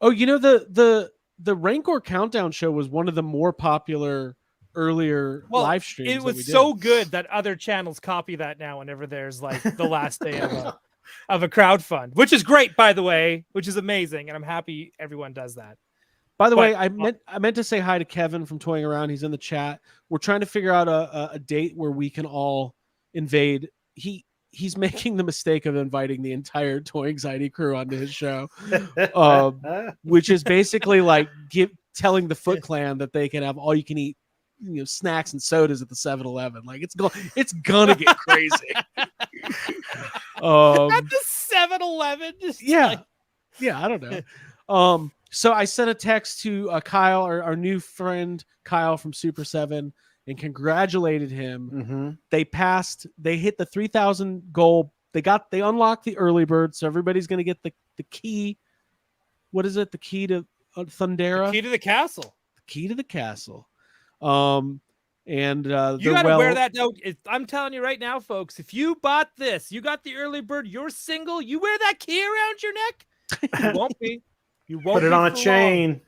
Oh, you know the Rancor countdown show was one of the more popular earlier live streams. It was so good that other channels copy that now whenever there's like the last day of a crowdfund, which is great, by the way, which is amazing, and I'm happy everyone does that. By the way, I meant to say hi to Kevin from Toying Around. He's in the chat. We're trying to figure out a date where we can all invade. He's making the mistake of inviting the entire Toy Anxiety crew onto his show, which is basically like telling the Foot Clan that they can have all you can eat, snacks and sodas at the 7-Eleven. Like it's gonna get crazy. At the 7-Eleven, yeah, I don't know. So I sent a text to Kyle, our new friend Kyle from Super 7, and congratulated him. Mm-hmm. They hit the 3,000 goal. They unlocked the early bird, so everybody's going to get the key. What is it? The key to Thundera? The key to the castle. The key to the castle. And you got to wear that note. I'm telling you right now, folks, if you bought this, you got the early bird, you're single, you wear that key around your neck, you won't be. You won't put it on a chain. Long.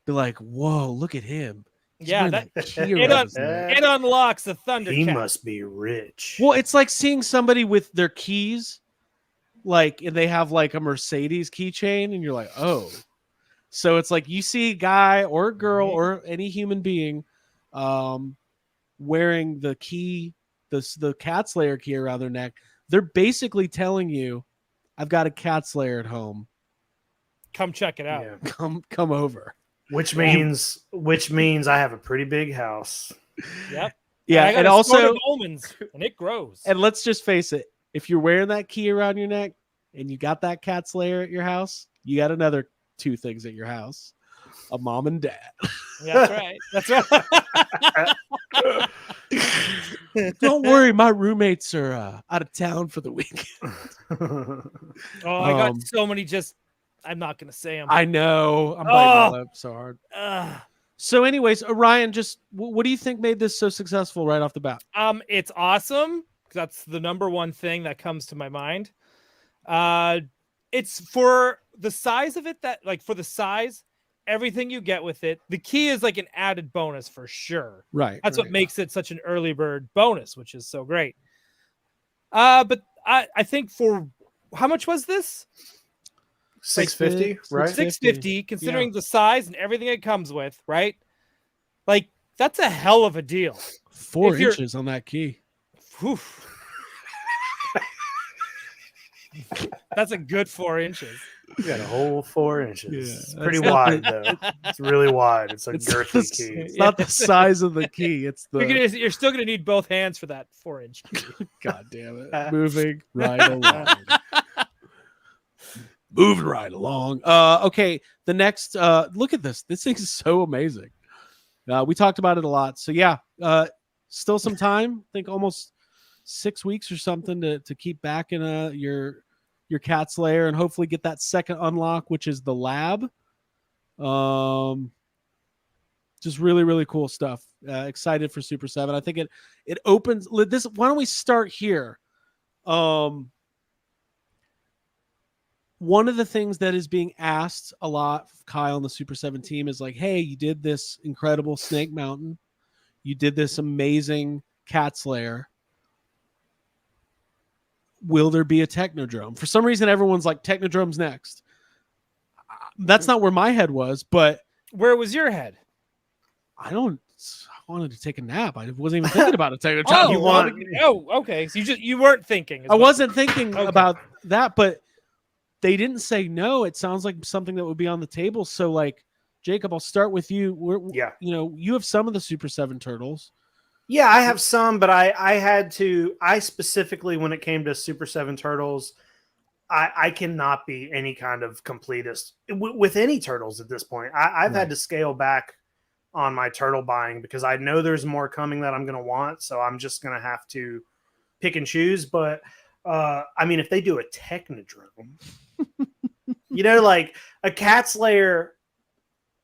Be like, whoa, look at him. He's yeah, it unlocks the Thundercat. He must be rich. Well, it's like seeing somebody with their keys, like, and they have like a Mercedes keychain, and you're like, oh. So it's like you see a guy or a girl or any human being wearing the key, the cat slayer key around their neck. They're basically telling you, I've got a cat slayer at home. Come check it out. Yeah. Come over. Which means I have a pretty big house. Yep. Yeah, and also almonds, and it grows. And let's just face it: if you're wearing that key around your neck and you got that cat slayer at your house, you got another 2 things at your house: a mom and dad. Yeah, that's right. That's right. Don't worry, my roommates are out of town for the weekend. I got so many. I'm not going to say them. I know. I'm biting my lip so hard. So anyways, Orion, just what do you think made this so successful right off the bat? It's awesome. That's the number one thing that comes to my mind. It's for the size of it, for the size, everything you get with it. The key is like an added bonus for sure. Right. That's what makes it such an early bird bonus, which is so great. But I think for how much was this? $650, right? $650, considering the size and everything it comes with, right? Like, that's a hell of a deal. 4 inches on that key. That's a good 4 inches. You got a whole 4 inches. Yeah, it's pretty wide, though. It's really wide. It's a girthy key. It's not the size of the key. It's you're still going to need both hands for that 4-inch key. God damn it. Moving right along. Moving right along. Okay, the next look at this. This thing is so amazing. We talked about it a lot. So yeah, still some time. I think almost 6 weeks or something to keep back in your cat slayer and hopefully get that second unlock, which is the lab. Just really, really cool stuff. Excited for Super 7. I think it opens this. Why don't we start here? One of the things that is being asked a lot, Kyle and the Super 7 team, is like, hey, you did this incredible Snake Mountain. You did this amazing Cats Lair. Will there be a Technodrome? For some reason, everyone's like, Technodrome's next. That's not where my head was, but Where was your head? I wanted to take a nap. I wasn't even thinking about a Technodrome. Okay. So you weren't thinking. I wasn't thinking about that, but they didn't say no. It sounds like something that would be on the table. So, like, Jacob, I'll start with you. You have some of the Super 7 turtles. Yeah, I have some, but I specifically, when it came to Super 7 turtles, I cannot be any kind of completist with any turtles at this point. I've had to scale back on my turtle buying because I know there's more coming that I'm going to want. So I'm just going to have to pick and choose. But I mean, if they do a Technodrome, like a Cats Lair,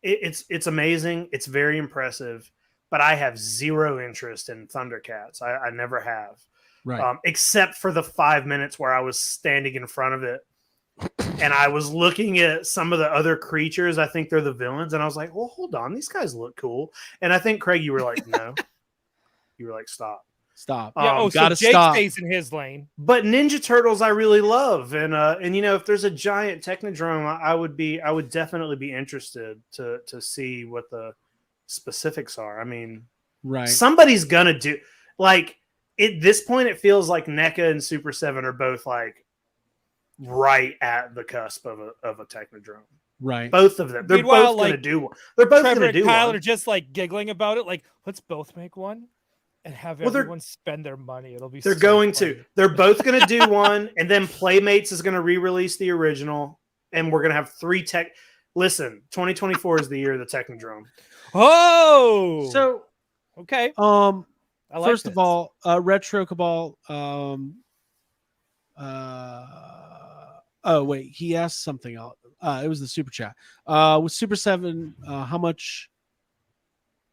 it's amazing. It's very impressive, but I have zero interest in Thundercats. I never have. Right. Except for the 5 minutes where I was standing in front of it and I was looking at some of the other creatures. I think they're the villains. And I was like, well, hold on. These guys look cool. And I think, Craig, you were like, no. You were like, stop. Yeah, so Jake stays in his lane. But Ninja Turtles I really love. And if there's a giant Technodrome, I would definitely be interested to see what the specifics are. I mean, right. Somebody's gonna do, like, at this point, it feels like NECA and Super 7 are both like right at the cusp of a Technodrome. Right. Both of them. They're both going to do one. They're both going to do Kyle one. are just like giggling about it. Like, let's both make one and have everyone spend their money. It'll be. They're going to. They're both going to do one, and then Playmates is going to re-release the original, and we're going to have 3 tech. Listen, 2024 is the year of the Technodrome. Oh. So okay. First of all, Retro Cabal. Oh wait, he asked something else. It was the super chat. With Super 7, how much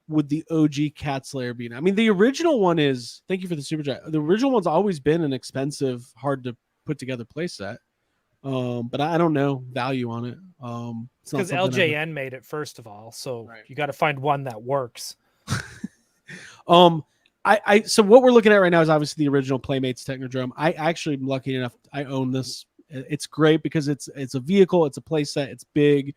would the OG Cat Slayer be? I mean, the original one is. Thank you for the super chat. The original one's always been an expensive, hard to put together playset. But I don't know value on it. It's because LJN made it first of all, so you got to find one that works. So what we're looking at right now is obviously the original Playmates Technodrome. I actually am lucky enough. I own this. It's great because it's a vehicle. It's a playset. It's big.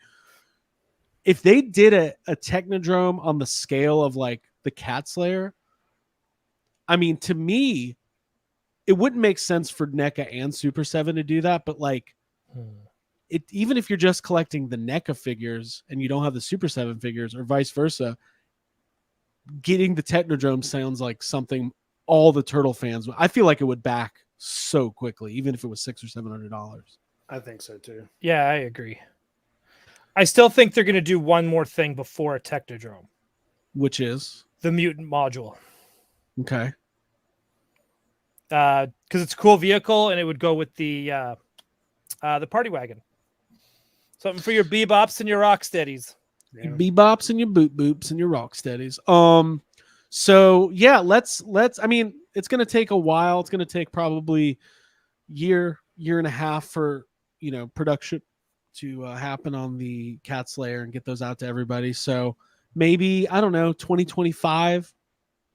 If they did a Technodrome on the scale of like the Cat Slayer, I mean, to me, it wouldn't make sense for NECA and Super 7 to do that. But like, even if you're just collecting the NECA figures and you don't have the Super 7 figures, or vice versa, getting the Technodrome sounds like something all the turtle fans. I feel like it would back so quickly, even if it was $600 or $700. I think so too. Yeah, I agree. I still think they're going to do one more thing before a Technodrome, which is the mutant module. Okay. Because it's a cool vehicle, and it would go with the party wagon. Something for your bebops and your rock steadies. Your bebops and your boops and your rock steadies. So yeah, let's. I mean, it's going to take a while. It's going to take probably year and a half for production to happen on the Cat Slayer and get those out to everybody. So maybe, I don't know, 2025,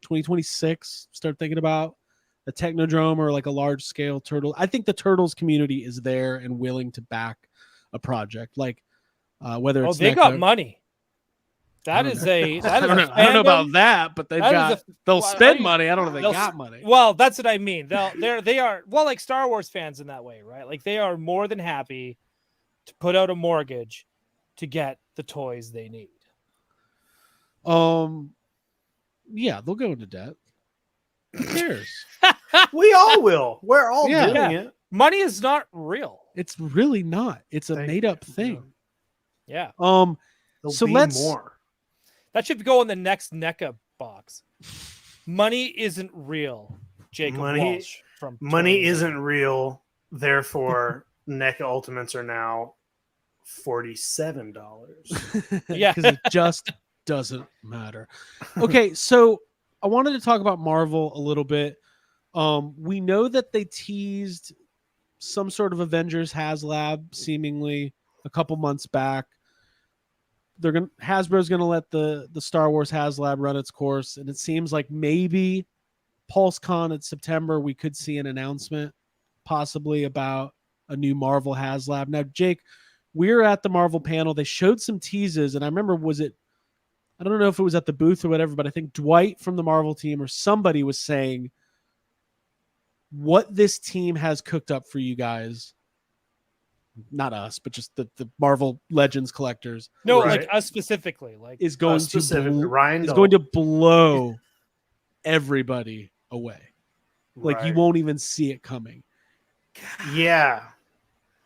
2026. Start thinking about a Technodrome or like a large scale turtle. I think the Turtles community is there and willing to back a project like whether it's they got money. I don't know about that, but they'll spend money. I don't know if they got money. Well, that's what I mean. They are like Star Wars fans in that way, right? Like they are more than happy to put out a mortgage to get the toys they need. Yeah, they'll go into debt. Who cares? We all will. We're all doing it. Money is not real. It's really not. It's a made up thing. Yeah. So let's more. That should go in the next NECA box. Money isn't real. Jacob Walsh from Money isn't real. Therefore, NECA Ultimates are now $47. Yeah, because it just doesn't matter. Okay, so I wanted to talk about Marvel a little bit. We know that they teased some sort of Avengers HasLab seemingly a couple months back. Hasbro's gonna let the Star Wars HasLab run its course, and it seems like maybe PulseCon in September we could see an announcement possibly about a new Marvel HasLab. Now, Jake, we were at the Marvel panel. They showed some teases, and I remember I don't know if it was at the booth or whatever, but I think Dwight from the Marvel team or somebody was saying what this team has cooked up for you guys. Not us, but just the Marvel Legends collectors. No, Right. like us specifically. Like Is going to specifically, Ryan is Dahl. going to blow everybody away. Like you Right. won't even see it coming. Yeah.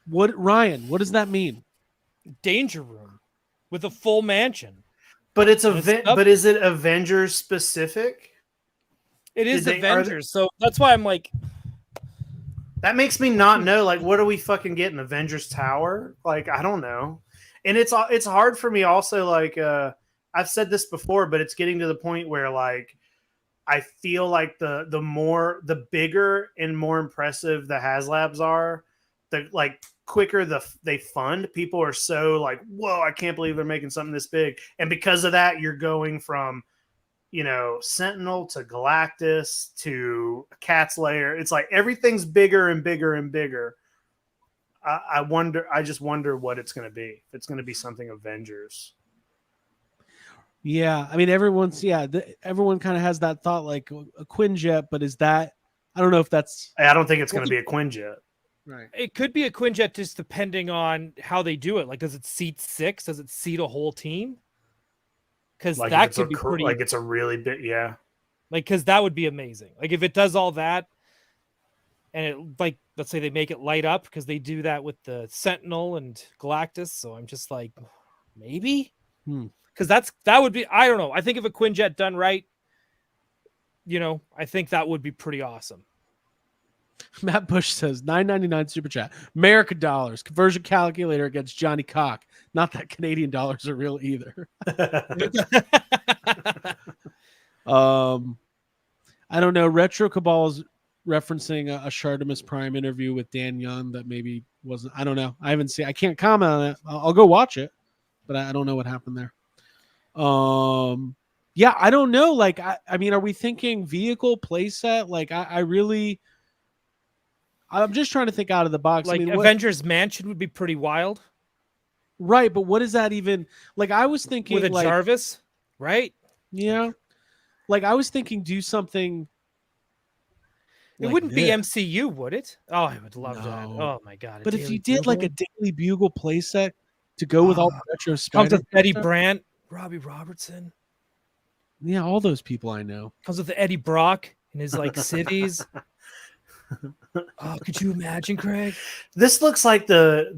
What Ryan? What does that mean? Danger Room with a full mansion. But it's And it's up- but is it Avengers specific? It is Did they- Avengers, so that's why I'm like, That makes me not know. Like, what are we fucking getting? Avengers Tower? Like, I don't know. And it's hard for me also. Like, I've said this before, but it's getting to the point where like I feel like the bigger and more impressive the HasLabs are, the like quicker they fund. People are so like, whoa, I can't believe they're making something this big. And because of that, you're going from, you know, Sentinel to Galactus to Cat's Lair. It's like everything's bigger and bigger and bigger. I just wonder what it's going to be. If it's going to be something Avengers. Yeah, I mean everyone kind of has that thought, like a Quinjet, but is that? I don't know if that's I don't think it's going to be a Quinjet. right. it could be a Quinjet just depending on how they do it. Like, does it seat 6? Does it seat a whole team? Because Like that it's could be pretty. like it's a really big, yeah. Like, because that would be amazing. Like, if it does all that, and it, like, let's say they make it light up, because they do that with the Sentinel and Galactus. So I'm just like, maybe, because that would be. I don't know. I think if a Quinjet done right, you know, I think that would be pretty awesome. Matt Bush says $9.99 super chat. America dollars conversion calculator against Johnny Cock. Not that Canadian dollars are real either. I don't know. Retro Cabal's referencing a Shartimus Prime interview with Dan Young that maybe wasn't. I don't know. I haven't seen. I can't comment on it. I'll go watch it, but I don't know what happened there. Yeah, I don't know. Like, I mean, are we thinking vehicle playset? Like, I'm just trying to think out of the box. Like, I mean, Avengers Mansion would be pretty wild, right? But what is that even? Like, I was thinking with a like, Jarvis, right? yeah. Like, I was thinking do something. It like wouldn't be this. MCU, would it? Oh, I would love that. No. Oh my god! But if you did like a Daily Bugle playset to go with all the retro comes Spider, with Eddie Brandt, Robbie Robertson, yeah, all those people I know. comes with Eddie Brock in his like cities. Oh, could you imagine, Craig? This looks like the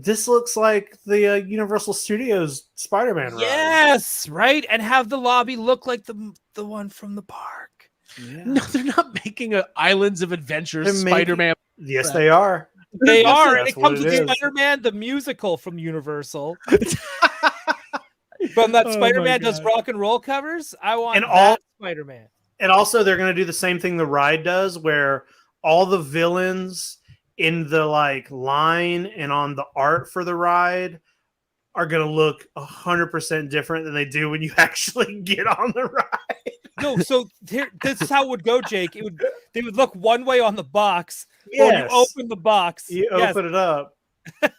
Universal Studios Spider-Man ride. Yes, right, and have the lobby look like the one from the park. Yeah. No, they're not making a Islands of Adventure They're making- Spider-Man. Yes, they are. They That's- are, and that's it what comes it with is. Spider-Man the musical from Universal. From that Oh my Spider-Man does God. rock and roll covers. I want And that all- Spider-Man. And also, they're going to do the same thing the ride does, where all the villains in the like line and on the art for the ride are going to look 100% different than they do when you actually get on the ride. No, so this is how it would go, Jake. They would look one way on the box. Or you open the box. You Yes, open it up.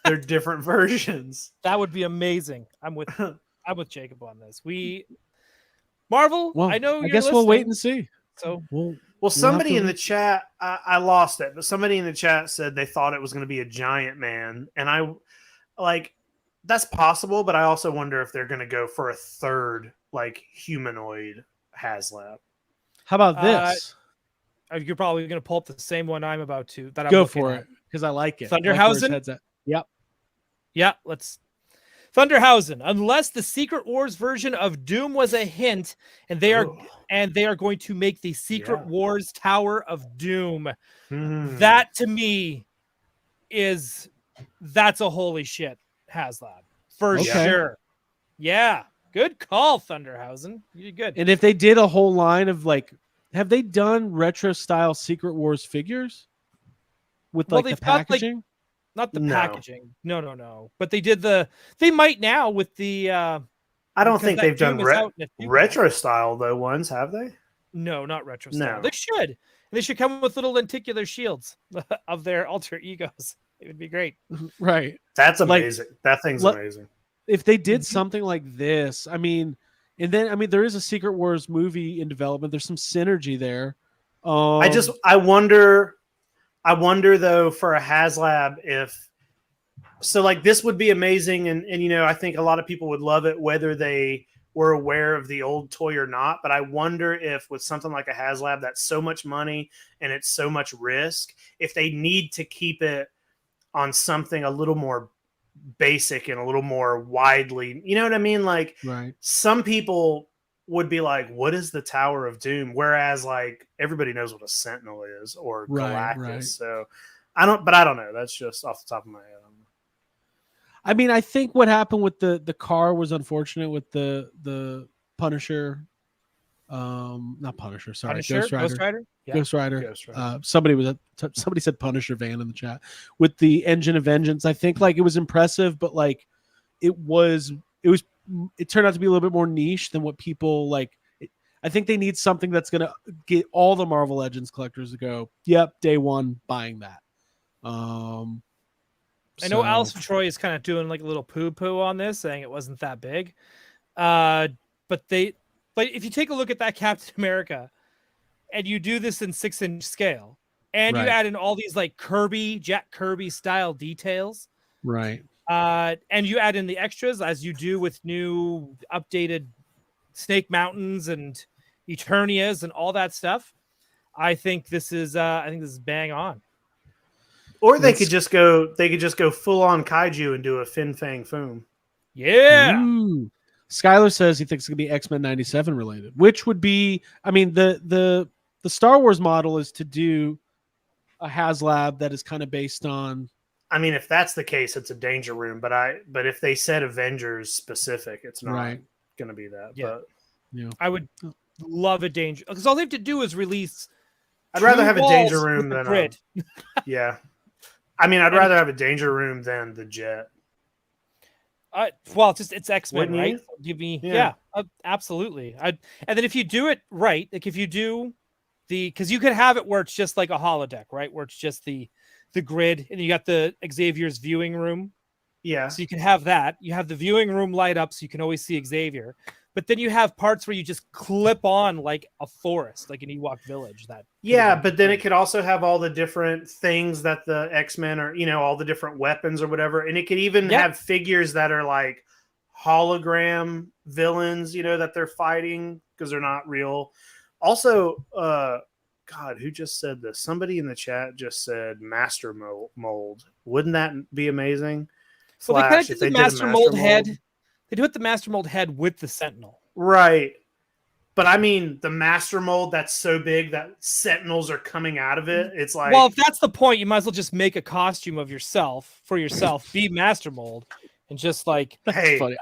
They're different versions. that would be amazing. I'm with Jacob on this. Marvel, Well, I know. I guess we'll wait and see. So Well, somebody to in the chat, I lost it, but somebody in the chat said they thought it was going to be a giant man. And I like, that's possible, but I also wonder if they're going to go for a third like humanoid HasLab. How about this? you're probably going to pull up the same one I'm about to. That I'm Go looking for at. it because I like it. I like where his Thunderhausen? head's at. Yep. Yeah, let's. Thunderhausen. Unless the Secret Wars version of Doom was a hint, and they are going to make the Secret Yeah. Wars Tower of Doom. Hmm. That to me that's a holy shit HasLab for Okay. sure. Yeah, good call, Thunderhausen. You did good. And if they did a whole line of like, have they done retro style Secret Wars figures with Well, like the they've got, like, packaging? Not the No. packaging. No. But they might now with the I don't Because think that they've done Doom is out in a few retro style though ones, have they? No, not retro No. style. They should. They should come with little lenticular shields of their alter egos. It would be great. Right. That's Like, amazing. That thing's let- amazing. If they did something like this, I mean, and then there is a Secret Wars movie in development. There's some synergy there. I wonder though for a HasLab if so like this would be amazing and I think a lot of people would love it whether they were aware of the old toy or not, but I wonder if with something like a HasLab that's so much money and it's so much risk, if they need to keep it on something a little more basic and a little more widely, you know what I mean? Like right. some people would be like, what is the Tower of Doom? Whereas like everybody knows what a Sentinel is or Right, Galactus. right. So I don't know. That's just off the top of my head. I mean, I think what happened with the car was unfortunate with the Punisher. Not Punisher, sorry. Punisher? Ghost Rider. Yeah. Ghost Rider. Ghost Rider. Somebody said Punisher van in the chat with the Engine of Vengeance. I think like it was impressive, but like it turned out to be a little bit more niche than what people like. I think they need something that's gonna get all the Marvel Legends collectors to go, yep, day one buying that. I know Alison Troy is kind of doing like a little poo-poo on this, saying it wasn't that big. But if you take a look at that Captain America and you do this in 6-inch scale and you add in all these like Jack Kirby style details, right? And you add in the extras as you do with new updated Snake Mountains and Eternias and all that stuff, I think this is bang on. Or they could just go full on kaiju and do a Fin Fang Foom. Yeah. Ooh. Skylar says he thinks it's gonna be X-Men 97 related, which would be, I mean, the Star Wars model is to do a HasLab that is kind of based on. I mean, if that's the case, it's a Danger Room. But if they said Avengers specific, it's not going to be that. Yeah. But Yeah, I would love a Danger, because all they have to do is release. I'd rather have a Danger walls Room with a than grid. Yeah. I mean, I'd rather have a Danger Room than the Jet. Well, it's X-Men, Wouldn't you? right? Give me, Yeah. absolutely. And then if you do it right, like if you do because you could have it where it's just like a holodeck, right? Where it's just the grid, and you got the Xavier's viewing room. Yeah. So you can have that. You have the viewing room light up, so you can always see Xavier. But then you have parts where you just clip on like a forest, like an Ewok village. But then it could also have all the different things that the X-Men are, all the different weapons or whatever. And it could even have figures that are like hologram villains, that they're fighting because they're not real. Also, God, who just said this? Somebody in the chat just said Master Mold. Wouldn't that be amazing? Well, they kind of did the Master Mold head. Mold. They do it the Master Mold head with the Sentinel. Right. But I mean, the Master Mold that's so big that Sentinels are coming out of it. It's like, well, if that's the point, you might as well just make a costume of yourself for yourself, be Master Mold, and just like, hey, funny.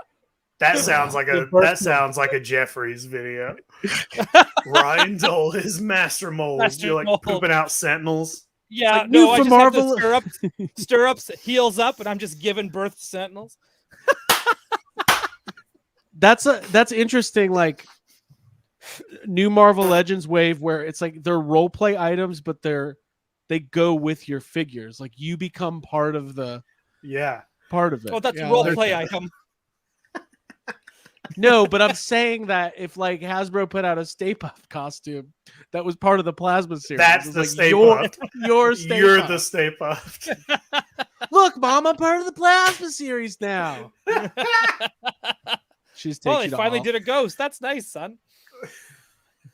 that sounds like a Jeffries video. Ryan Dole is Master Mold. You're like Mold. pooping out Sentinels. Yeah, like no, I just Marvel. have to stirrups, heels up, and I'm just giving birth to Sentinels. That's interesting. Like new Marvel Legends wave where it's like they're role play items, but they go with your figures. Like you become part of it. Well, that's a role play item. No, but I'm saying that if like Hasbro put out a Stay Puft costume that was part of the Plasma series, that's the like, Stay Puft. You're Puft. the Stay Puft. Look, Mom, I'm part of the Plasma series now. She's taking. Well, they finally did a ghost. That's nice, son.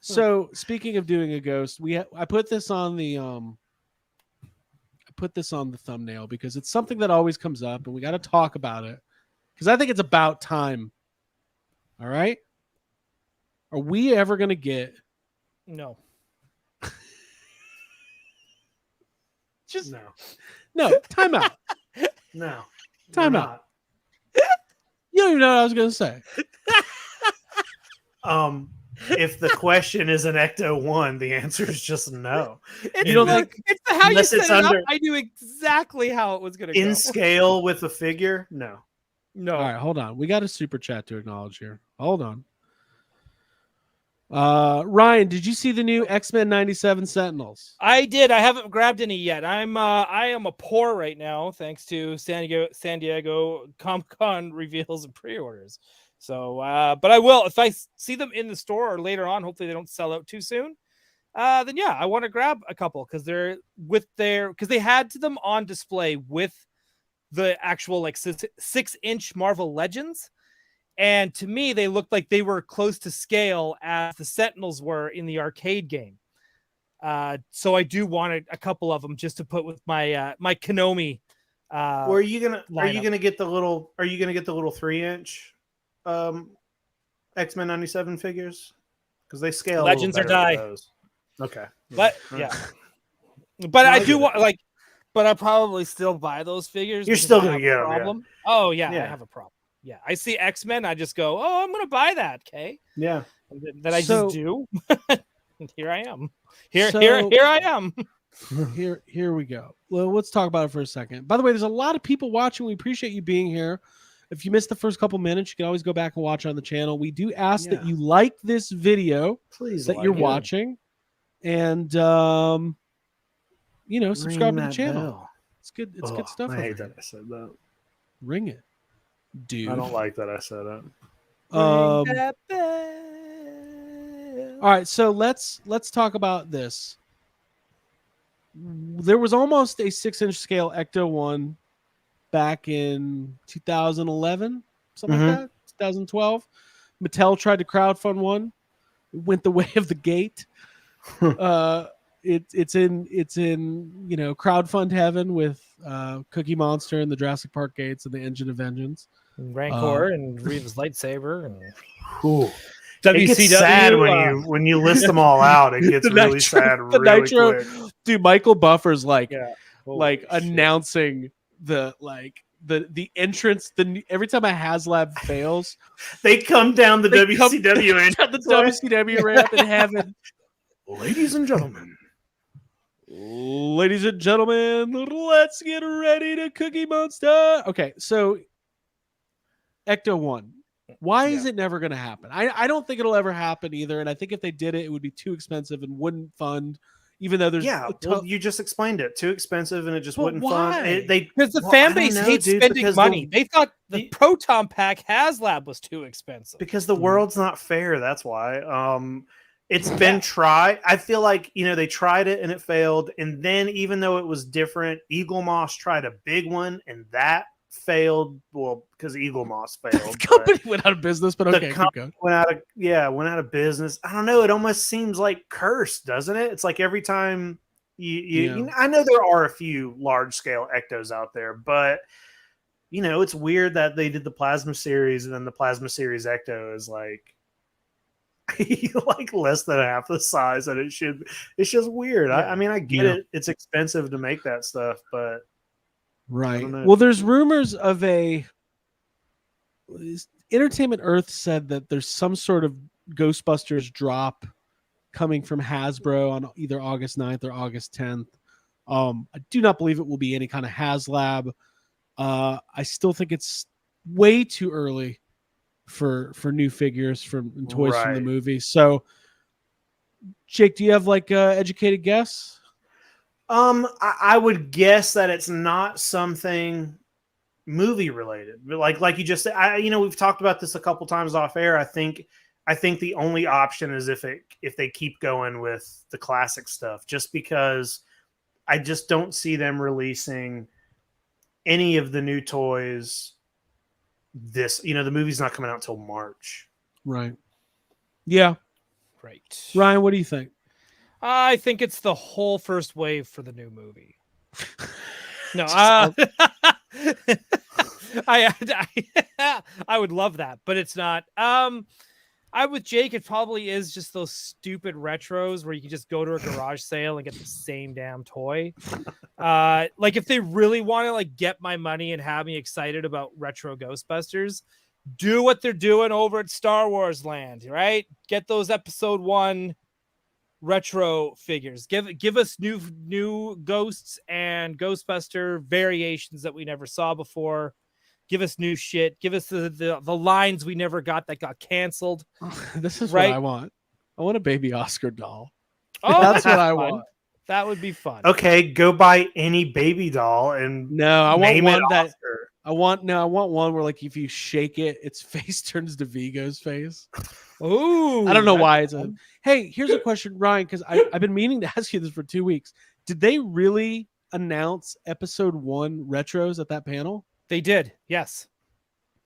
So speaking of doing a ghost, I put this on the thumbnail because it's something that always comes up, and we got to talk about it because I think it's about time. All right, are we ever gonna get? No. Just no. Time out. No. Time out. You don't even know what I was gonna say. If the question is an Ecto 1, the answer is just no. It's You don't think- it's how you Unless set it's it up. under- I knew exactly how it was going to go. In scale with a figure, no. No. All right, hold on. We got a super chat to acknowledge here. Hold on. Ryan, did you see the new X-Men 97 Sentinels? I did. I haven't grabbed any yet. I am a poor right now, thanks to San Diego Comic-Con reveals and pre-orders. So, but I will if I see them in the store or later on. Hopefully, they don't sell out too soon. Then yeah, I want to grab a couple because they had them on display with the actual like 6-inch Marvel Legends. And to me, they looked like they were close to scale as the Sentinels were in the arcade game. So I do want a couple of them just to put with my my Konami. Are you gonna get the little 3-inch X-Men 97 figures? Because they scale Legends or die. those. Okay. But yeah. But I do want but I probably still buy those figures. You're still gonna get them. Problem. Yeah. Oh yeah, I have a problem. Yeah, I see X-Men, I just go, oh, I'm gonna buy that. Okay. Yeah. And then I just do. Here I am. Here I am. Here we go. Well, let's talk about it for a second. By the way, there's a lot of people watching. We appreciate you being here. If you missed the first couple minutes, you can always go back and watch on the channel. We do ask that you like this video that you're watching, and subscribe to the channel. Bell. It's good. It's good stuff. I hate that I said that. Ring it, dude. I don't like that I said that. All right, so let's talk about this. There was almost a 6-inch scale Ecto 1 back in 2011, something like that, 2012. Mattel tried to crowdfund one. It went the way of the gate. It's in crowdfund heaven with Cookie Monster and the Jurassic Park gates and the Engine of Vengeance. Rancor and Reeves lightsaber and WCW. It gets sad when you list them all out. It gets really sad really quick. Dude, Michael Buffer's announcing the entrance. Every time a HasLab fails, they come down the WCW the WCW ramp in heaven. Ladies and gentlemen, let's get ready to Cookie Monster. Okay, so Ecto 1. Why is it never going to happen? I don't think it'll ever happen either. And I think if they did it, it would be too expensive and wouldn't fund, even though there's... you just explained it. Too expensive and it just wouldn't fund. Because the fan base hates spending money. They thought the Proton Pack HasLab was too expensive. Because the world's not fair. That's why. It's been tried. I feel like, they tried it and it failed. And then even though it was different, Eagle Moss tried a big one and that failed. Well, because Eagle Moss failed. The company went out of business, but okay, went out of business. I don't know. It almost seems like cursed, doesn't it? It's like every time I know there are a few large scale Ectos out there, but it's weird that they did the Plasma series and then the Plasma series Ecto is like less than half the size that it should. It's just weird. I mean, I get it. It's expensive to make that stuff, but right. Well, there's rumors of Entertainment Earth said that there's some sort of Ghostbusters drop coming from Hasbro on either August 9th or August 10th. I do not believe it will be any kind of HasLab. I still think it's way too early for new figures from toys from the movie. So, Jake, do you have educated guess? I would guess that it's not something movie related, but like you just said, we've talked about this a couple times off air. I think the only option is if they keep going with the classic stuff, just because I just don't see them releasing any of the new toys. The movie's not coming out until March. Right. Yeah. Right. Ryan, what do you think? I think it's the whole first wave for the new movie. No, I would love that, but it's not. I with Jake, it probably is just those stupid retros where you can just go to a garage sale and get the same damn toy. If they really want to get my money and have me excited about retro Ghostbusters, do what they're doing over at Star Wars Land, right? Get those episode 1 retro figures. Give us new ghosts and Ghostbuster variations that we never saw before. Give us new shit. Give us the lines we never got that got canceled. This is Right. what I want. I want a baby Oscar doll. Oh, That's what I fun. want. That would be fun. Okay, go buy any baby doll and No, I want name it one that Oscar. I want one where like if you shake it, its face turns to Vigo's face. Ooh, I don't know that's why it's fun. Hey, here's a question, Ryan, because I've been meaning to ask you this for 2 weeks. Did they really announce episode 1 retros at that panel? They did. Yes.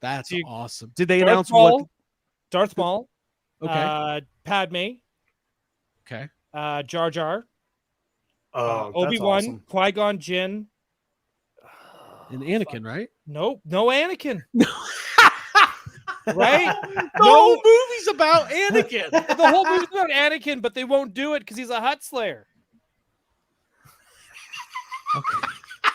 That's So you- awesome. Did they Darth announce Maul, what? Darth Maul. Okay. Padme. Okay. Jar Jar. Oh, Obi-Wan. that's awesome. Qui-Gon Jinn. And Anakin, right? Nope. No Anakin. No. Right? The whole movie's about Anakin. The whole movie's about Anakin, but they won't do it because he's a Hutt Slayer. Okay.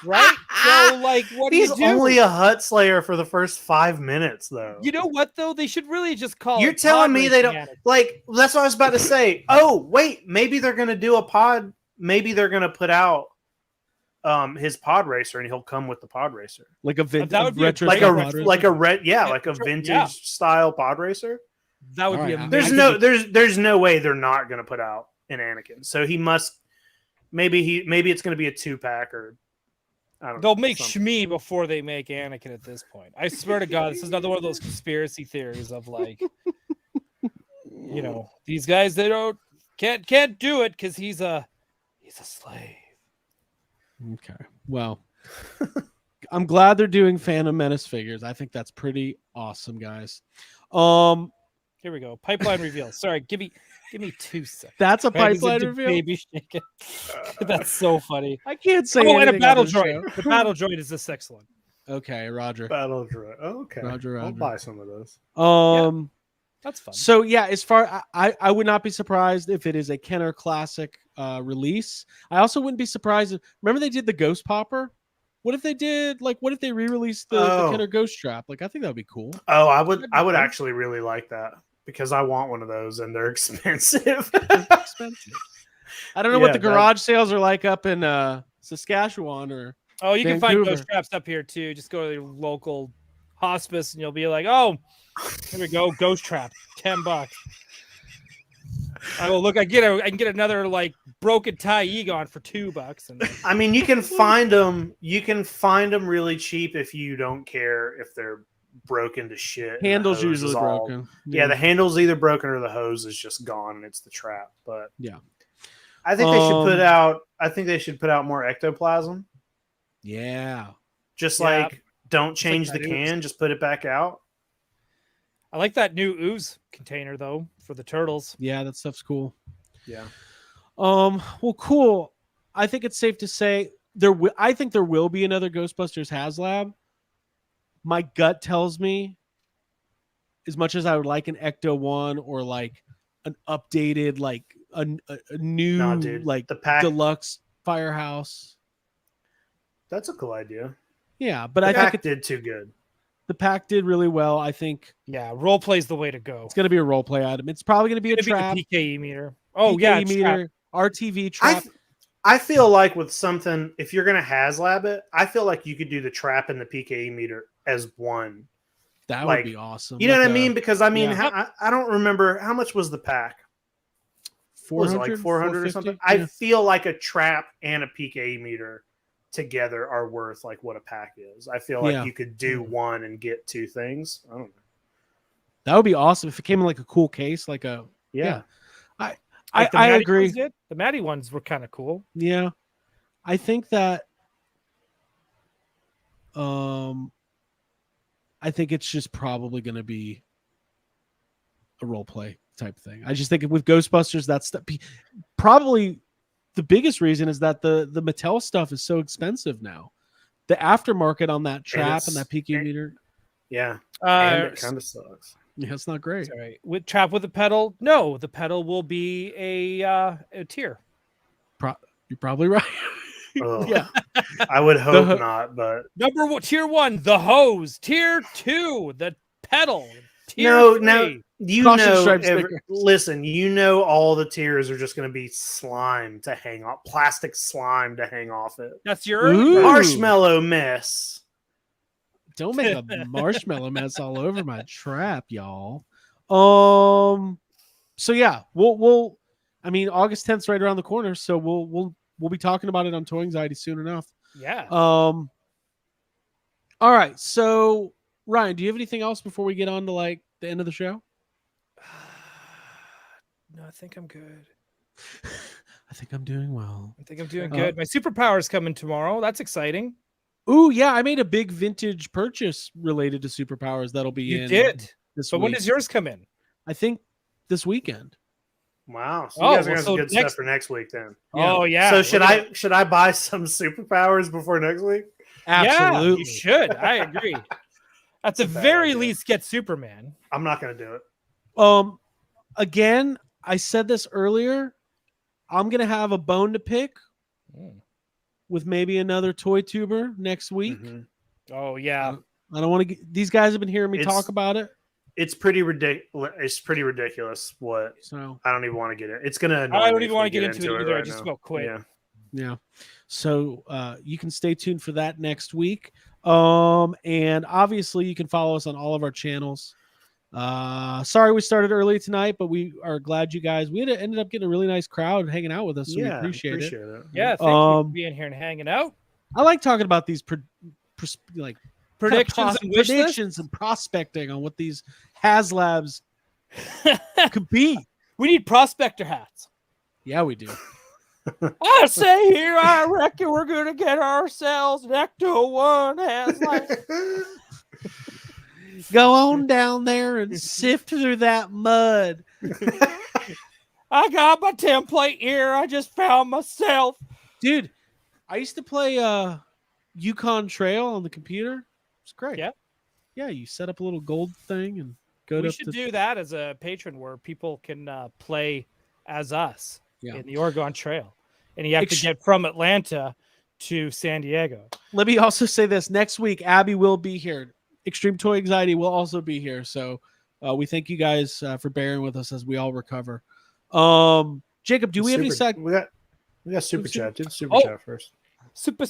Right? So, like, what do He's you do? only a Hutt Slayer for the first 5 minutes, though. You know what, though? They should really just call You're it telling pod me they racing don't Anakin. like. That's what I was about to say. Oh, wait, maybe they're gonna do a pod. Maybe they're gonna put out his pod racer, and he'll come with the pod racer, Like a That would be a retro like great style a pod racer? like a red, yeah, Yeah, like a retro- vintage yeah. style pod racer. That would All be right, amazing. There's no way they're not gonna put out an Anakin. So he must. Maybe it's gonna be a 2-pack or. I don't They'll know, make something. Shmi before they make Anakin at this point. I swear to God, this is another one of those conspiracy theories of like, you know, these guys they can't do it because he's a slave. Okay. Well, I'm glad they're doing Phantom Menace figures. I think that's pretty awesome, guys. Here we go. Pipeline reveal. Sorry, give me 2 seconds. That's a Right, he's pipeline into reveal. Baby shaking. That's so funny. I can't say. Oh, and a anything on battle this droid. show. The battle droid is the 6th one. Okay, Roger. Battle droid. Oh, okay. Roger, I'll Roger. buy some of those. That's fun. So yeah, as far I would not be surprised if it is a Kenner Classic release. I also wouldn't be surprised. Remember they did the Ghost Popper. What if they did what if they re-released the Kenner Ghost Trap? Like I think that would be cool. Oh, I would fun. actually really like that because I want one of those and they're expensive. Expensive. I don't know what Yeah, the garage sales are like up in Saskatchewan or Oh, you can find Vancouver. ghost traps up here too. Just go to your local hospice and you'll be like, oh, here we go, ghost trap, $10. I will look. I can get another like broken tie Egon for $2. And I mean, you can find them. You can find them really cheap if you don't care if they're broken to shit. and the handles hose is usually all- broken. Yeah, the handle's either broken or the hose is just gone and it's the trap. But Yeah. I think they should put out. I think they should put out more ectoplasm. Yeah. Just Yeah. like don't change like the that ooze. can, just put it back out. I like that new ooze container though for the turtles. Yeah, that stuff's cool. Yeah. Well, cool. I think it's safe to say I think there will be another Ghostbusters HasLab. My gut tells me, as much as I would like an Ecto one or like an updated, like a new Nah, dude, like the pack. deluxe Firehouse. That's a cool idea. Yeah, but The I pack think did too good. the pack did really well. I think Yeah, role play's the way to go. it's going to be a role play item. It's probably going to be a It's gonna trap. be the PKE meter. Oh yeah, PKE trap. meter, RTV trap. I feel like with something, if you're gonna HasLab it, I feel like you could do the trap and the PKE meter as one. That like, would be awesome. You know what I Like mean? Because I mean, yeah. I don't remember how much was the pack. Was it 400, like 400 or something? I feel like a trap and a PKE meter together are worth like what a pack is. I feel like Yeah. you could do one and get two things. I don't know. That would be awesome if it came in like a cool case, like a Yeah. Like the I Maddie agree. ones did. The Maddie ones were kind of cool. Yeah. I think that I think it's just probably going to be a role play type thing. I just think with Ghostbusters, that's probably the biggest reason is that the Mattel stuff is so expensive now. The aftermarket on that trap and that PK meter, Yeah. And it kind of sucks. yeah, it's not great. Sorry, with trap with a pedal. No, the pedal will be a tier. You're probably right. Ugh. Yeah. I would hope ho- not, but Tier 1, the hose. Tier 2, the pedal. Tier no, 3. now you Caution know. stripe stickers. Listen, you know, all the tiers are just going to be slime to hang off, plastic slime to hang off it. That's your Ooh. Marshmallow mess. Don't make a marshmallow mess all over my trap, y'all. So yeah, we'll I mean August 10th's right around the corner, so we'll be talking about it on Toy Anxiety soon enough. Yeah. All right. So Ryan, do you have anything else before we get on to like the end of the show? No, I think I'm good. I think I'm doing well. I think I'm doing good. My superpower's coming tomorrow. That's exciting. Ooh, yeah, I made a big vintage purchase related to superpowers that'll be You in did. this But week. when does yours come in? I think this weekend. Wow. So Oh, you guys are well, gonna have so some good next- stuff for next week then. Yeah. Oh yeah. So Look should at I buy some superpowers before next week? that. Yeah, Absolutely. you should. I agree. At the a bad very idea. least, get Superman. I'm not gonna do it. Again, I said this earlier. I'm gonna have a bone to pick with maybe another toy tuber next week. Mhm. Oh yeah. I don't want to get these guys have been hearing me It's- talk about it. It's pretty ridiculous. It's pretty ridiculous. What So I don't even want to get it. It's gonna. annoy I don't me even if want we to get into it either. I right just now. about quit. Yeah. yeah. So you can stay tuned for that next week. And obviously you can follow us on all of our channels. Sorry we started early tonight, but we are glad you guys ended up getting a really nice crowd hanging out with us. So we appreciate it. it. Yeah, thank you for being here and hanging out. I like talking about these like Predictions and wish lists? predictions and prospecting on what these haslabs could be. We need prospector hats. Yeah, we do. I say here, I reckon we're gonna get ourselves an Ecto One Hazlight. Go on down there and sift through that mud. I got my template here. I just found myself. Dude, I used to play Yukon Trail on the computer. It's great. Yeah. Yeah, you set up a little gold thing and go We to should do that as a patron where people can play as us in the Oregon Trail. And you have to get from Atlanta to San Diego. Let me also say this. Next week, Abby will be here. Extreme Toy Anxiety will also be here. So we thank you guys for bearing with us as we all recover. Jacob, do we have any We got super chat. Do the super chat first. Super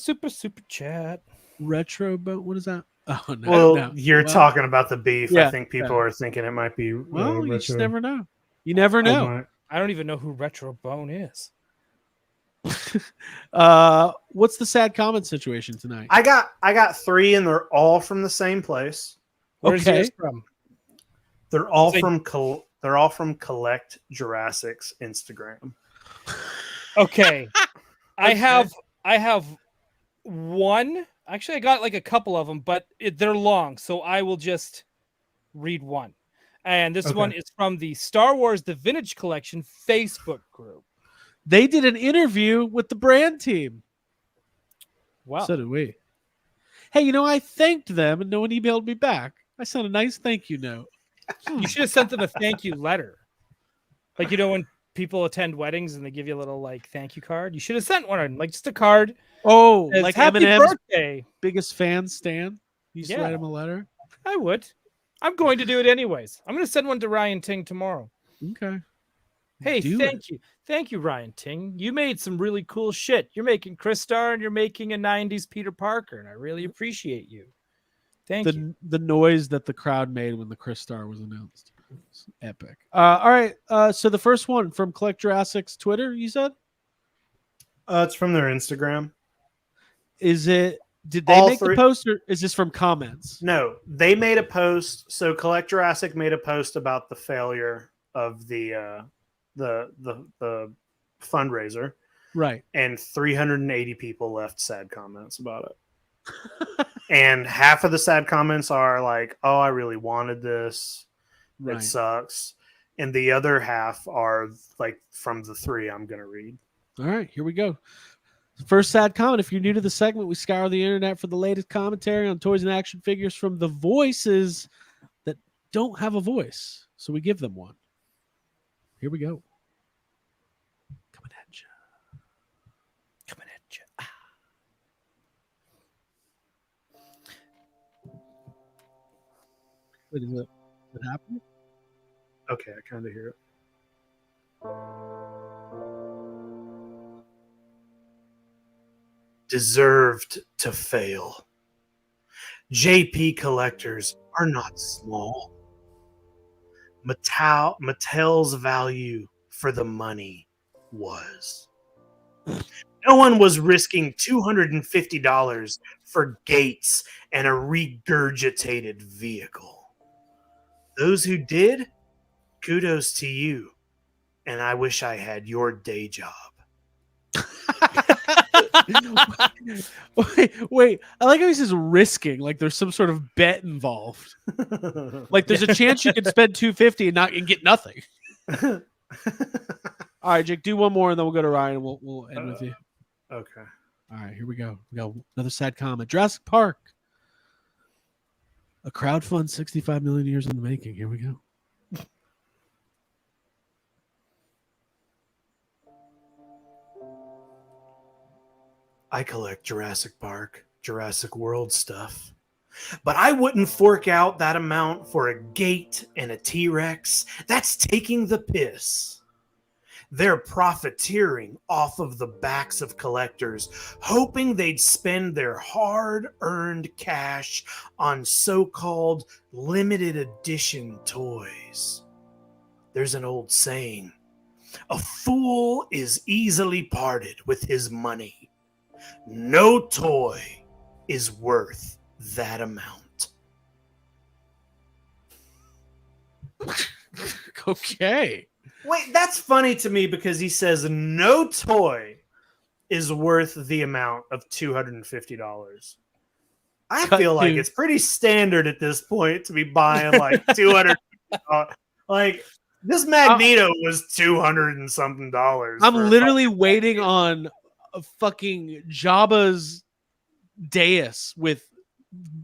chat. Retro boat? What is that? Oh no. Well, no. you're talking about the beef. Yeah, I think people are thinking it might be. Well, you just retro. never know. You never know. I don't even know who Retro Bone is. What's the sad comment situation tonight? I got 3, and they're all from the same place. Where's Okay. yours from? They're all Say- from Collect Jurassic's Instagram. Okay. I have one. Actually, I got like a couple of them, but they're long, so I will just read one. And this one is from the Star Wars The Vintage Collection Facebook group. They did an interview with the brand team. Wow. So did we. Hey, I thanked them and no one emailed me back. I sent a nice thank you note. You should have sent them a thank you letter. Like, when people attend weddings and they give you a little like thank you card, you should have sent one, like just a card. Oh, Says, like happy Eminem's birthday. biggest fan, Stan. You used to Yeah. write him a letter. I would. I'm going to do it anyways. I'm going to send one to Ryan Ting tomorrow. Okay. Hey, Do thank you. Thank you, Ryan Ting. You made some really cool shit. You're making Chris Star and you're making a 90s Peter Parker, and I really appreciate you. Thank you. The noise that the crowd made when the Chris Star was announced. It's epic. All right. So the first one from Collect Jurassic's Twitter, you said? It's from their Instagram. Did they All make the three- post, or is this from comments? No, they made a post. So Collect Jurassic made a post about the failure of the fundraiser, Right. and 380 people left sad comments about it. And half of the sad comments are like, "Oh, I really wanted this. Right. It sucks." And the other half are like from the 3 I'm going to read. All right, here we go. First sad comment. If you're new to the segment, we scour the internet for the latest commentary on toys and action figures from the voices that don't have a voice. So we give them one. Here we go. Coming at you. Coming at you. Wait, is it happening? Okay, I kind of hear it. Deserved to fail. JP collectors are not small. Mattel's value for the money was. No one was risking $250 for gates and a regurgitated vehicle. Those who did, kudos to you. And I wish I had your day job. Wait. I like how he says risking, like there's some sort of bet involved. Like there's a chance you could spend $250 and get nothing. All right, Jake, do one more and then we'll go to Ryan and we'll end with you. Okay. All right, here we go. We got another sad comment. Jurassic Park. A crowdfund 65 million years in the making. Here we go. I collect Jurassic Park, Jurassic World stuff. But I wouldn't fork out that amount for a gate and a T-Rex. That's taking the piss. They're profiteering off of the backs of collectors, hoping they'd spend their hard-earned cash on so-called limited edition toys. There's an old saying, a fool is easily parted with his money. No toy is worth that amount. Okay. Wait, that's funny to me because he says no toy is worth the amount of $250. I feel like it's pretty standard at this point to be buying like $200. Like this Magneto was $200 and something dollars. I'm literally waiting on a fucking Jabba's dais with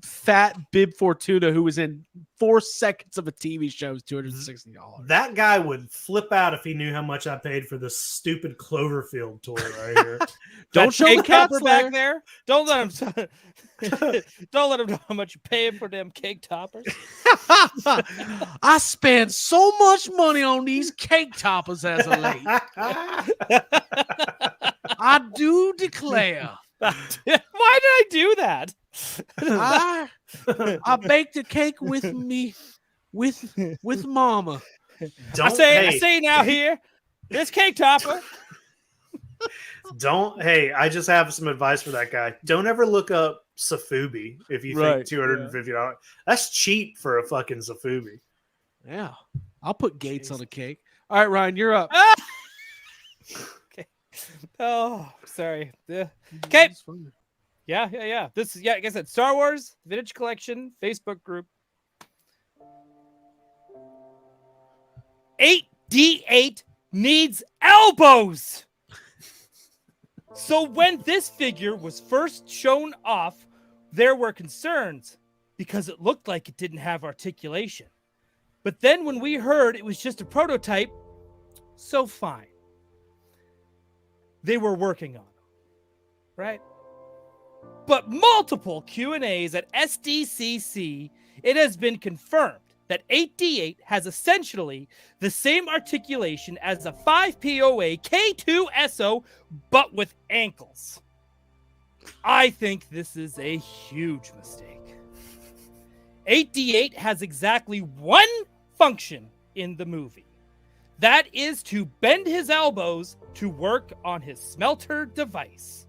fat Bib Fortuna, who was in 4 seconds of a TV show, is $260. That guy would flip out if he knew how much I paid for this stupid Cloverfield toy right here. Don't show the cats back there. Don't let him. Don't let him know how much you paying for them cake toppers. I spent so much money on these cake toppers as of late. I do declare. Why did I do that? I baked a cake with me, with Mama. I say now here, this cake topper. Hey, I just have some advice for that guy. Don't ever look up Safubi if you think $250. Yeah. That's cheap for a fucking Safubi. Yeah, I'll put Gates on a cake. All right, Ryan, you're up. Okay. Oh, sorry. Okay. Yeah. This is, like I said, Star Wars Vintage Collection Facebook group. 8D8 needs elbows. So when this figure was first shown off, there were concerns because it looked like it didn't have articulation. But then when we heard it was just a prototype, so fine. They were working on them, right? But multiple Q&As at SDCC, it has been confirmed that 8D8 has essentially the same articulation as a 5POA K2SO, but with ankles. I think this is a huge mistake. 8D8 has exactly one function in the movie. That is to bend his elbows to work on his smelter device.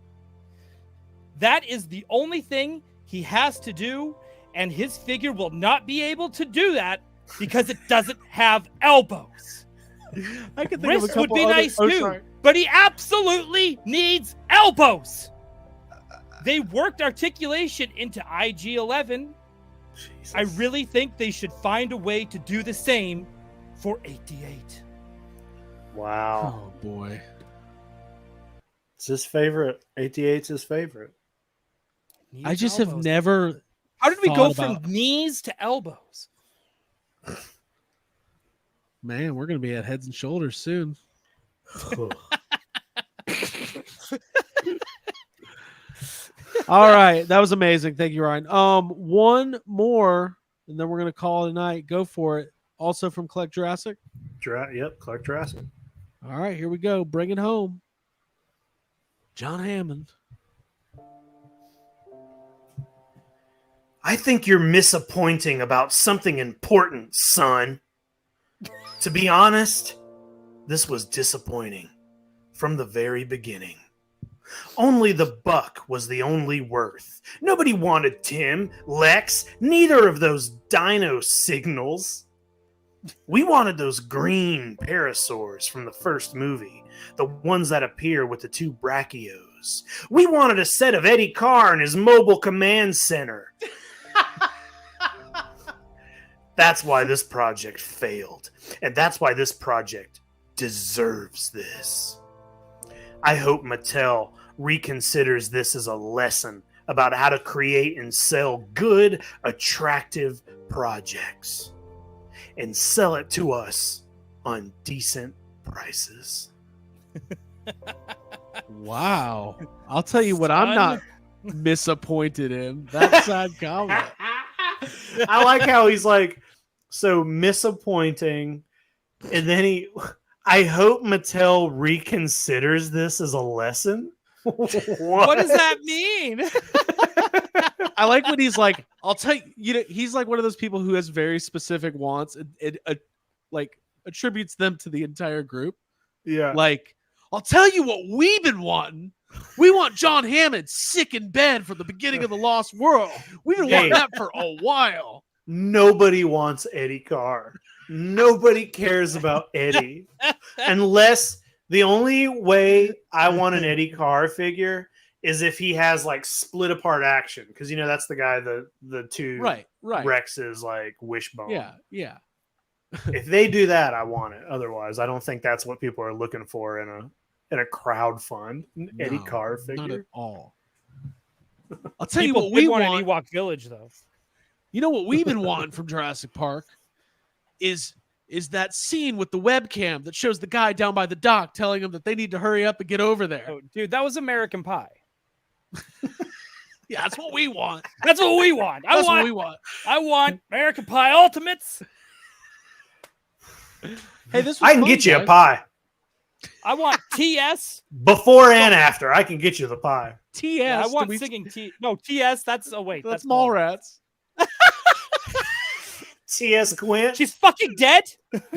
That is the only thing he has to do, and his figure will not be able to do that because it doesn't have elbows. I could think Wrists of a would couple be other, nice too, but he absolutely needs elbows. They worked articulation into IG-11. Jesus. I really think they should find a way to do the same for 8D8. Wow. Oh boy. It's his favorite. 8D8's his favorite. I just have never. How did we go from knees to elbows? Man, we're going to be at Heads and Shoulders soon. All right, that was amazing. Thank you, Ryan. One more, and then we're going to call it a night. Go for it. Also from Collect Jurassic. Yep, Collect Jurassic. All right, here we go. Bring it home. John Hammond. I think you're misappointing about something important, son. To be honest, this was disappointing from the very beginning. Only the buck was the only worth. Nobody wanted Tim, Lex, neither of those dino signals. We wanted those green parasaurs from the first movie, the ones that appear with the two brachios. We wanted a set of Eddie Carr and his mobile command center. That's why this project failed, and that's why this project deserves this. I hope Mattel reconsiders this as a lesson about how to create and sell good, attractive projects and sell it to us on decent prices. Wow. I'll tell you what I'm not disappointed in. That sad comment. I like how he's like, so misappointing, and then I hope Mattel reconsiders this as a lesson. What does that mean? I like when he's like, I'll tell you, he's like one of those people who has very specific wants and like attributes them to the entire group. Yeah. Like, I'll tell you what we've been wanting. We want John Hammond sick in bed from the beginning of The Lost World. We've been wanting that for a while. Nobody wants Eddie Carr. Nobody cares about Eddie. Unless the only way I want an Eddie Carr figure is if he has like split apart action. Because that's the guy the two right. Rexes like wishbone. Yeah. If they do that, I want it. Otherwise, I don't think that's what people are looking for in a crowd fund. Eddie Carr figure. Not at all. I'll tell People you what we want want. an Ewok Village, though. You know what we've been wanting from Jurassic Park is that scene with the webcam that shows the guy down by the dock telling him that they need to hurry up and get over there. Oh, dude, that was American Pie. Yeah, that's what we want. That's what we want. That's what we want. I want American Pie Ultimates. Hey, this was I can fun, get you guys. a pie. I want TS. Before and after, I can get you the pie. TS. Yeah, I want do we- singing T. No, TS. That's That's Mallrats. T.S. Quint, She's fucking dead.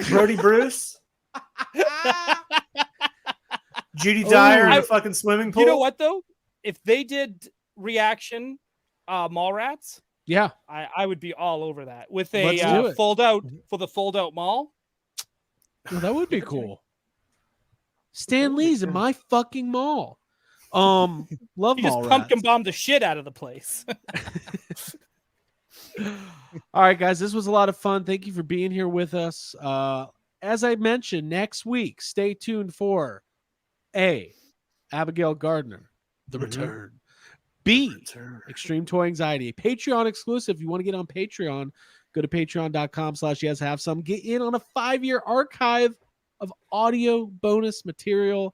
Brody Bruce, Judy Dyer in I- a fucking swimming pool. You know what though? If they did reaction Mallrats, Yeah. I would be all over that with Let's do a it. fold out mall. Well, that would be cool. Stan Lee's in my fucking mall. Love You just Mallrats. pumpkin bomb the shit out of the place. All right, guys, this was a lot of fun. Thank you for being here with us. As I mentioned, next week, stay tuned for A, Abigail Gardner, The Return. B, Extreme Toy Anxiety, Patreon exclusive. If you want to get on Patreon, go to patreon.com/yeshavesome. Get in on a 5-year archive of audio bonus material,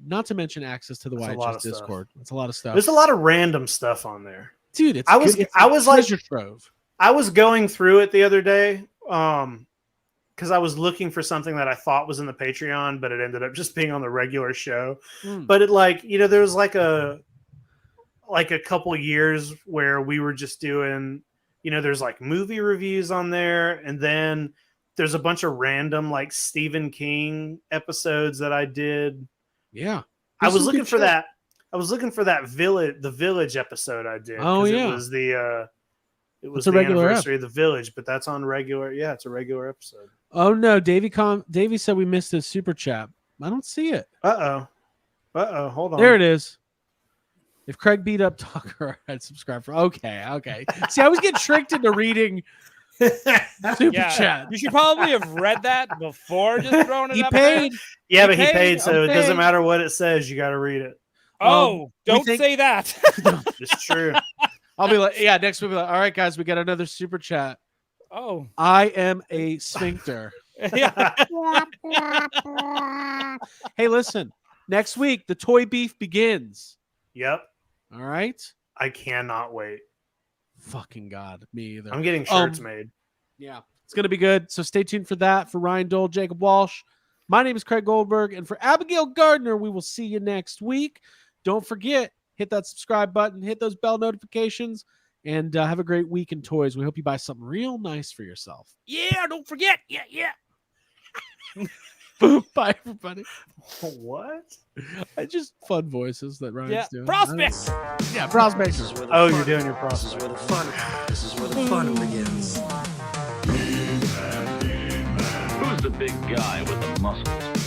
not to mention access to the That's a lot YHS of stuff. Discord. That's a lot of stuff. There's a lot of random stuff on there. Dude, it's I was like, treasure trove. I was going through it the other day, because I was looking for something that I thought was in the Patreon, but it ended up just being on the regular show. But it there was like a couple years where we were just doing, there's like movie reviews on there, and then there's a bunch of random like Stephen King episodes that I did. Yeah. I was some looking good for shit. that. I was looking for that the Village episode I did. Oh, 'cause yeah. It was the It's a regular anniversary of the Village, but that's on regular. Yeah, it's a regular episode. Oh no, Davey said we missed his super chat. I don't see it. Uh oh. Hold on. There it is. If Craig beat up Tucker, I'd subscribe for. Okay. See, I was getting tricked into reading super chat. You should probably have read that before just throwing it He up paid. Yeah, He but he paid, paid, so it okay. doesn't matter what it says. You got to read it. there. Oh, don't think- say that. It's true. I'll be like, yeah. Next week, we'll be like, all right, guys, we got another super chat. Oh, I am a sphincter. yeah. Hey, listen. Next week, the toy beef begins. Yep. All right. I cannot wait. Fucking God, me either. I'm getting shirts made. Yeah, it's going to be good. So stay tuned for that. For Ryan Dole, Jacob Walsh, my name is Craig Goldberg. And for Abigail Gardner, we will see you next week. Don't forget, hit that subscribe button, hit those bell notifications, And have a great week in toys. We hope you buy something real nice for yourself. Yeah, don't forget. Yeah. Bye, everybody. What? I just fun voices that Ryan's Yeah. doing. Prospects. Yeah, prospects. This is where the Oh, fun- you're doing your This is prospect. where the fun. This is where the fun begins. Who's the big guy with the muscles?